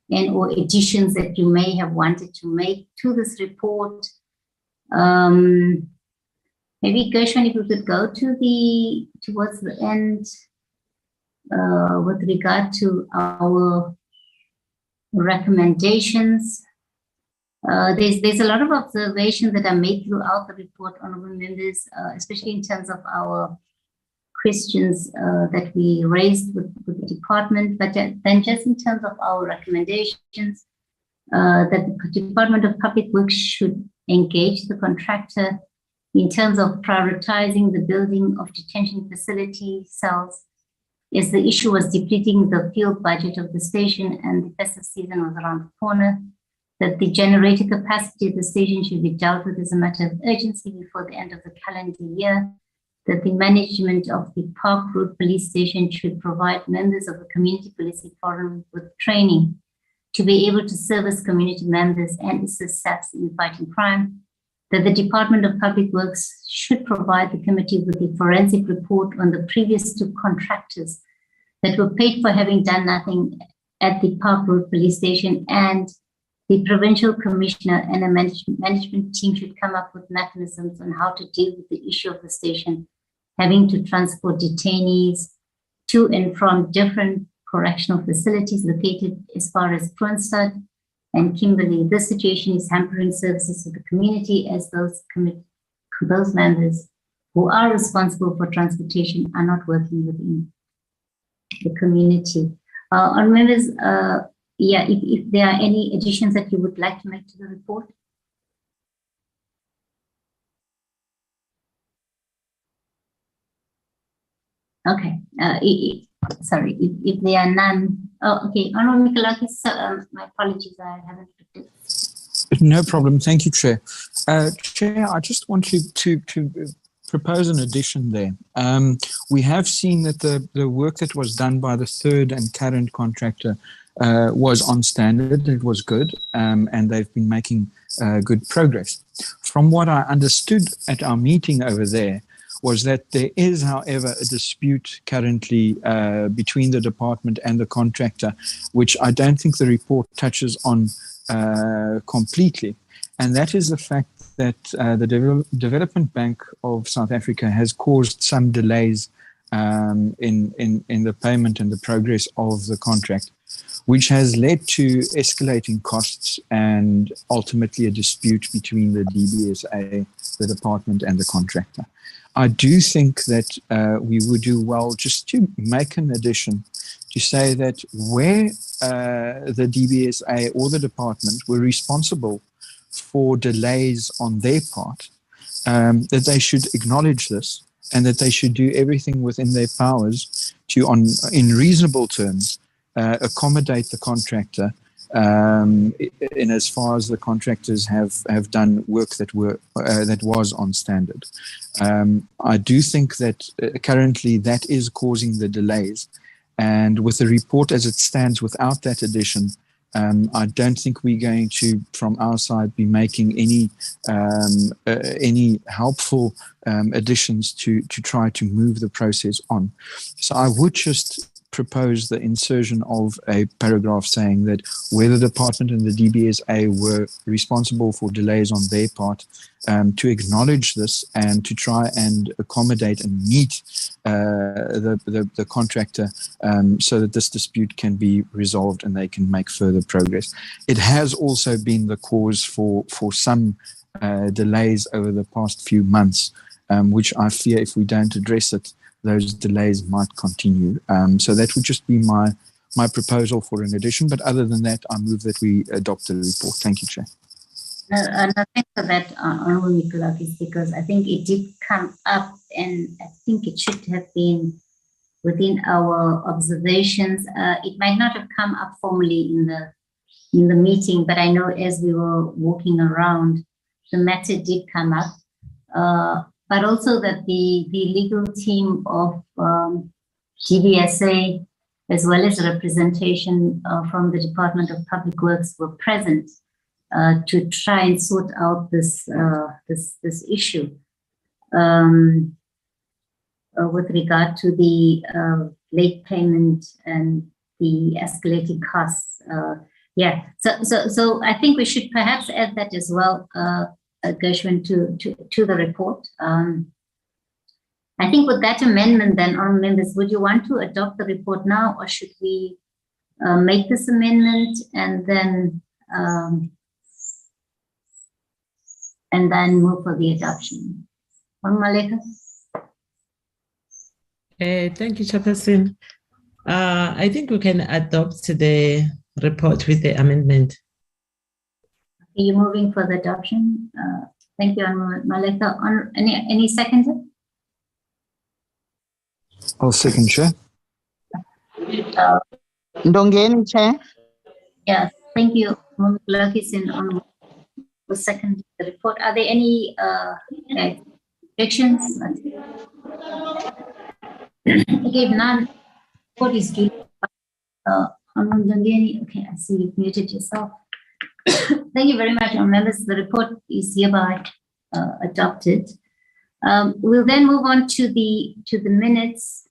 and or additions that you may have wanted to make to this report. Maybe Gershwin, if we could go to towards the end with regard to our recommendations. There's a lot of observations that are made throughout the report, honourable members, especially in terms of our questions that we raised with the department, but then just in terms of our recommendations, that the Department of Public Works should engage the contractor in terms of prioritizing the building of detention facility cells, as the issue was depleting the field budget of the station and the festive season was around the corner, that the generator capacity of the station should be dealt with as a matter of urgency before the end of the calendar year, that the management of the Park Road Police Station should provide members of the Community Policing Forum with training to be able to service community members and assist SAPs in fighting crime, that the Department of Public Works should provide the committee with a forensic report on the previous two contractors that were paid for having done nothing at the Park Road Police Station, and the provincial commissioner and a management team should come up with mechanisms on how to deal with the issue of the station having to transport detainees to and from different correctional facilities located as far as Kroonstad and Kimberley. This situation is hampering services to the community, as those members who are responsible for transportation are not working within the community. On members, if there are any additions that you would like to make to the report. Okay, sorry, if there are none. Oh, okay, Honourable Mikalakis, my apologies, I haven't picked it. No problem. Thank you, Chair. Chair, I just want to propose an addition there. We have seen that the work that was done by the third and current contractor was on standard. It was good, and they've been making good progress. From what I understood at our meeting over there, was that there is, however, a dispute currently between the department and the contractor, which I don't think the report touches on completely. And that is the fact that the Development Bank of South Africa has caused some delays in the payment and the progress of the contract, which has led to escalating costs and ultimately a dispute between the DBSA, the department, and the contractor. I do think that we would do well just to make an addition to say that where the DBSA or the department were responsible for delays on their part, that they should acknowledge this and that they should do everything within their powers to, in reasonable terms, accommodate the contractor in as far as the contractors have done work that was on standard. I do think that currently that is causing the delays, and with the report as it stands without that addition, I don't think we're going to, from our side, be making any helpful additions to try to move the process on. So I would just propose the insertion of a paragraph saying that where the department and the DBSA were responsible for delays on their part, to acknowledge this and to try and accommodate and meet the contractor so that this dispute can be resolved and they can make further progress. It has also been the cause for some delays over the past few months, which I fear if we don't address it, those delays might continue. So that would just be my proposal for an addition. But other than that, I move that we adopt the report. Thank you, Chair. And I think for that, Honourable Mikulakis, because I think it did come up, and I think it should have been within our observations. It might not have come up formally in the meeting, but I know as we were walking around, the matter did come up. But also that the legal team of GBSA, as well as representation from the Department of Public Works, were present to try and sort out this issue with regard to the late payment and the escalating costs. So I think we should perhaps add that as well, Gershwin, to the report. I think with that amendment then, honourable members, would you want to adopt the report now, or should we make this amendment and then move for the adoption? Maleka? Thank you, Chairperson. I think we can adopt the report with the amendment. Are you moving for the adoption? Thank you, Maleka. Any seconder? I'll second, Chair. Ndongeni, Chair. Yes, thank you, Mikulakis, on the second report. Are there any objections? Okay, none. Report is due. Okay, I see you've muted yourself. Thank you very much, members. The report is hereby adopted. We'll then move on to the minutes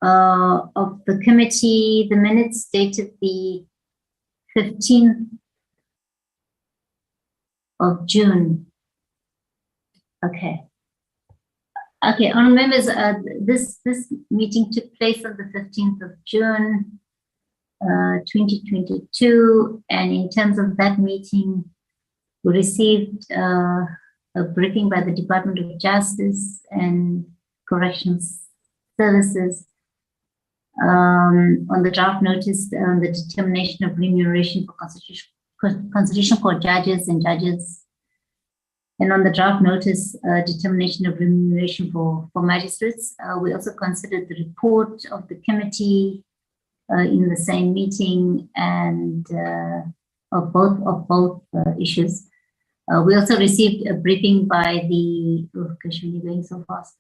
of the committee. The minutes dated the 15th of June. Okay, honourable members, this meeting took place on the 15th of June. 2022, and in terms of that meeting, we received a briefing by the Department of Justice and Corrections Services on the draft notice on the determination of remuneration for Constitutional Court judges and judges, and on the draft notice determination of remuneration for magistrates. We also considered the report of the committee in the same meeting, and of both issues. We also received a briefing by the, gosh, you're going so fast.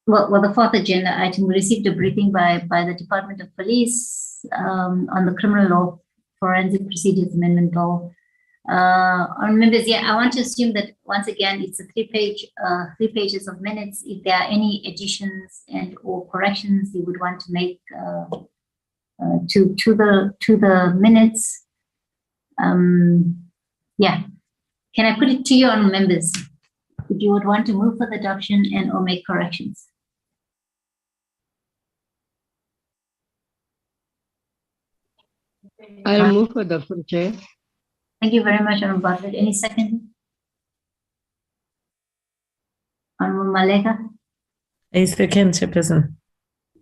The fourth agenda item, we received a briefing by the Department of Police on the Criminal Law Forensic Procedures Amendment Law. On members, I want to assume that once again it's a three pages of minutes. If there are any additions and or corrections you would want to make the minutes. Yeah, can I put it to you on members if you would want to move for the adoption and or make corrections? I'll move for adoption, Chair. Thank you very much, Honorable Bartlett. Any second? Honorable Maleka? I second, Chairperson.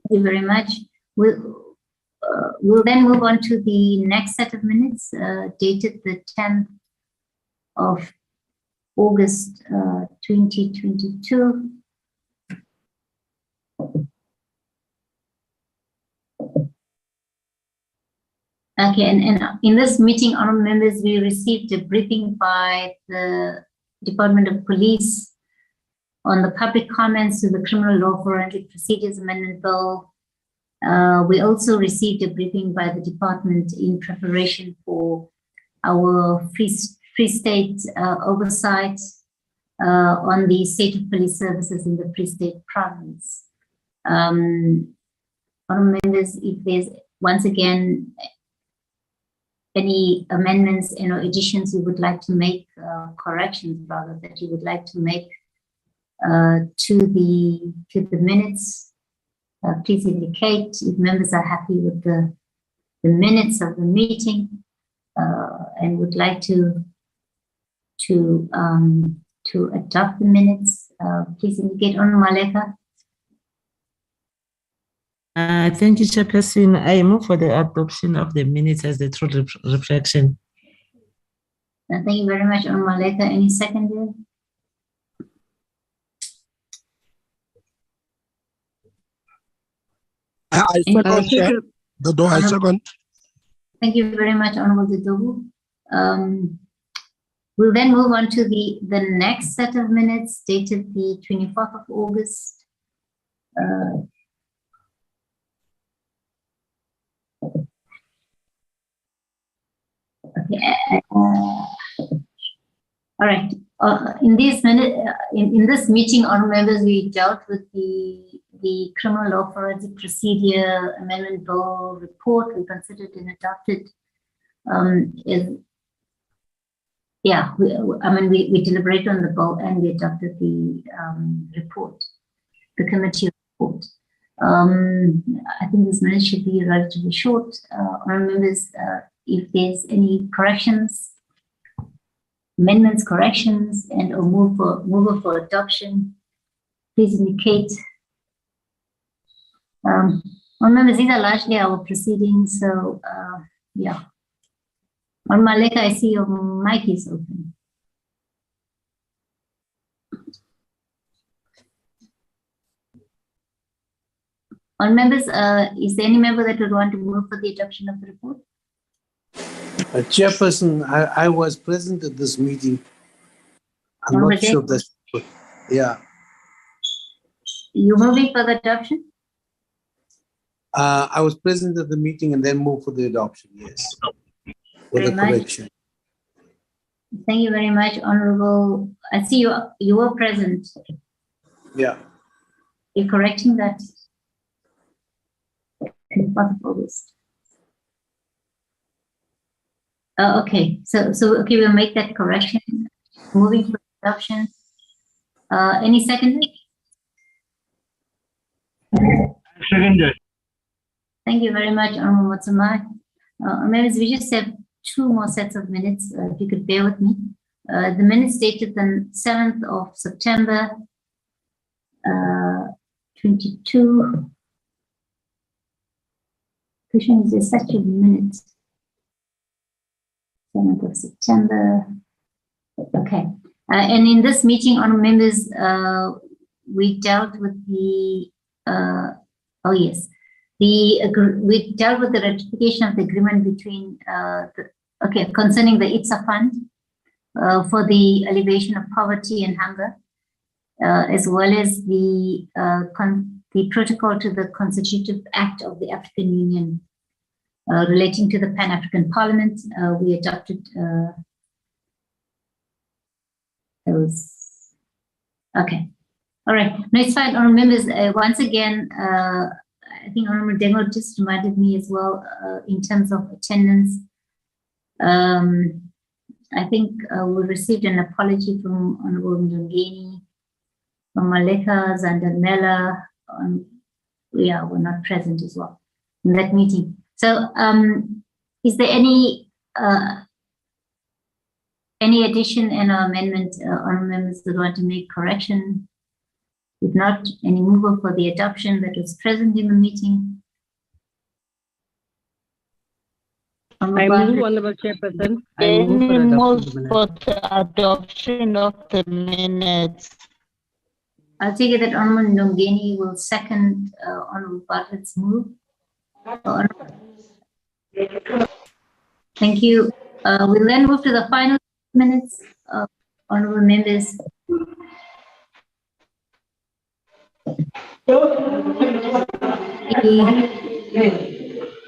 Thank you very much. We'll then move on to the next set of minutes, dated the 10th of August 2022. Okay, and in this meeting, honorable members, we received a briefing by the Department of Police on the public comments to the Criminal Law Forensic Procedures Amendment Bill. We also received a briefing by the department in preparation for our Free State oversight on the state of police services in the Free State province. Honorable members, if there's once again any amendments and or additions you would like to make, corrections rather, that you would like to make to the minutes, please indicate. If members are happy with the minutes of the meeting and would like to adopt the minutes, please indicate. On Maleka. Thank you, Chairperson. I move for the adoption of the minutes as the true reflection. Thank you very much, on Maleka. Any second there? I second, Chair. Dodo, I second. Thank you very much, Honorable Dodo. We'll then move on to the next set of minutes dated the 24th of August. Okay. All right. In this meeting, honorable members, we dealt with the Criminal Law Forensic Procedure Amendment Bill report. We considered and adopted. We deliberated on the bill and we adopted the report, the committee report. I think this minute should be relatively short. Honorable members, if there's any corrections, amendments, corrections, and or mover for adoption, please indicate. Members, these are largely our proceedings, so yeah. On Maleka, I see your mic is open. On members, is there any member that would want to move for the adoption of the report? Chairperson, I was present at this meeting. I'm not sure of this. Yeah. You moving for the adoption? I was present at the meeting and then moved for the adoption, yes. With the correction. Thank you very much, Honorable. I see you were present. Yeah. You're correcting that in the 4th of August. Okay, so okay, we'll make that correction. Moving for adoption. Any second? Seconded. Thank you very much, Honorable Motsumai. Members, we just have 2 more sets of minutes, if you could bear with me. The minutes dated the 7th of September 22. Question is there such a minute? 7th of September. Okay. And in this meeting, honorable members, we dealt with the, we dealt with the ratification of the agreement between, concerning the ITSA fund for the alleviation of poverty and hunger, as well as the protocol to the Constitutive Act of the African Union relating to the Pan-African Parliament. We adopted those. Okay. All right. No, it's fine. Honorable members, once again, I think Honorable Dengo just reminded me as well, in terms of attendance. I think we received an apology from Honorable Ndongeni, from Maleka Zandamela. Yeah, we're not present as well in that meeting. So, is there any addition and amendment, honorable members that want to make correction? If not, any mover for the adoption that was present in the meeting? I move, Honorable Chairperson. I move for adoption of the minutes. I'll take it that Honorable Ndongeni will second Honorable Bartlett's move. Thank you. We'll then move to the final minutes of honorable members.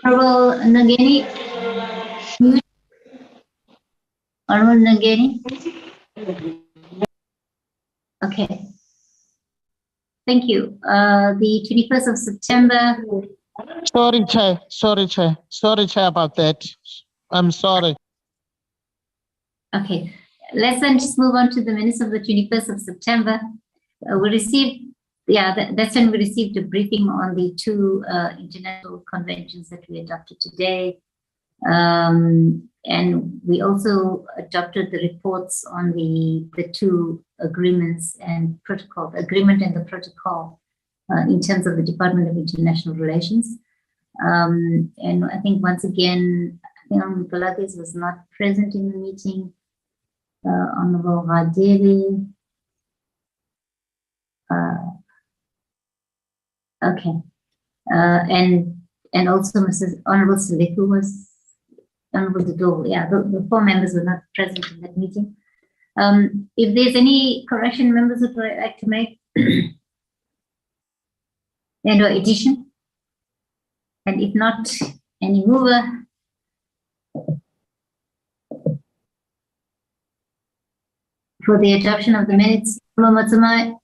Honorable Ndongeni. Honorable Ndongeni. Okay. Thank you. The 21st of September. Sorry, Chair. Sorry, Chair. Sorry, Chair, about that. I'm sorry. Okay. Let's then just move on to the minutes of the 21st of September. We received, that's when we received a briefing on the two international conventions that we adopted today. And we also adopted the reports on the two agreements and protocol, the agreement and the protocol in terms of the Department of International Relations. And I think once again, Honorable Palatis was not present in the meeting. Honorable Radebe. Okay. And also Mrs. Honorable Seleku was Honorable Dodo. Yeah, the four members were not present in that meeting. If there's any correction members would like to make and or addition, and if not, any mover. For the adoption of the minutes, Honorable Matamai,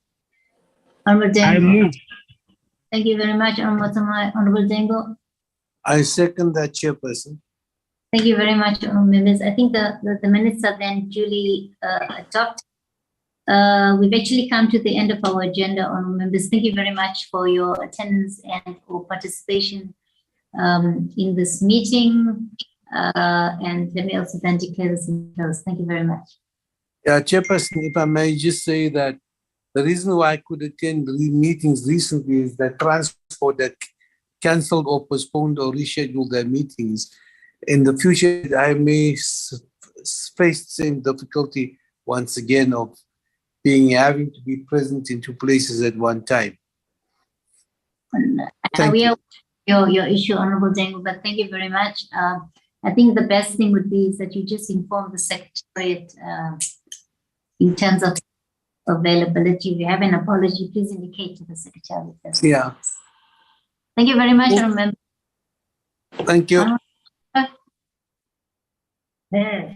Honorable Dengo. I move. Thank you very much, Honorable Matamai. Honorable Dengo. I second that, Chairperson. Thank you very much, honorable members. I think the minutes are then duly adopted. We've actually come to the end of our agenda, honorable members. Thank you very much for your attendance and for participation in this meeting. And let me also then declare this closed. Thank you very much. Yeah, Chairperson, if I may just say that the reason why I could attend the meetings recently is that transport that cancelled or postponed or rescheduled their meetings. In the future, I may face the same difficulty once again of having to be present in two places at one time. We are your issue, Honorable Dengo, but thank you very much. I think the best thing would be is that you just inform the Secretariat in terms of availability. If you have an apology, please indicate to the Secretariat. Yeah. Thank you very much, Honorable Member. Thank you. Yeah.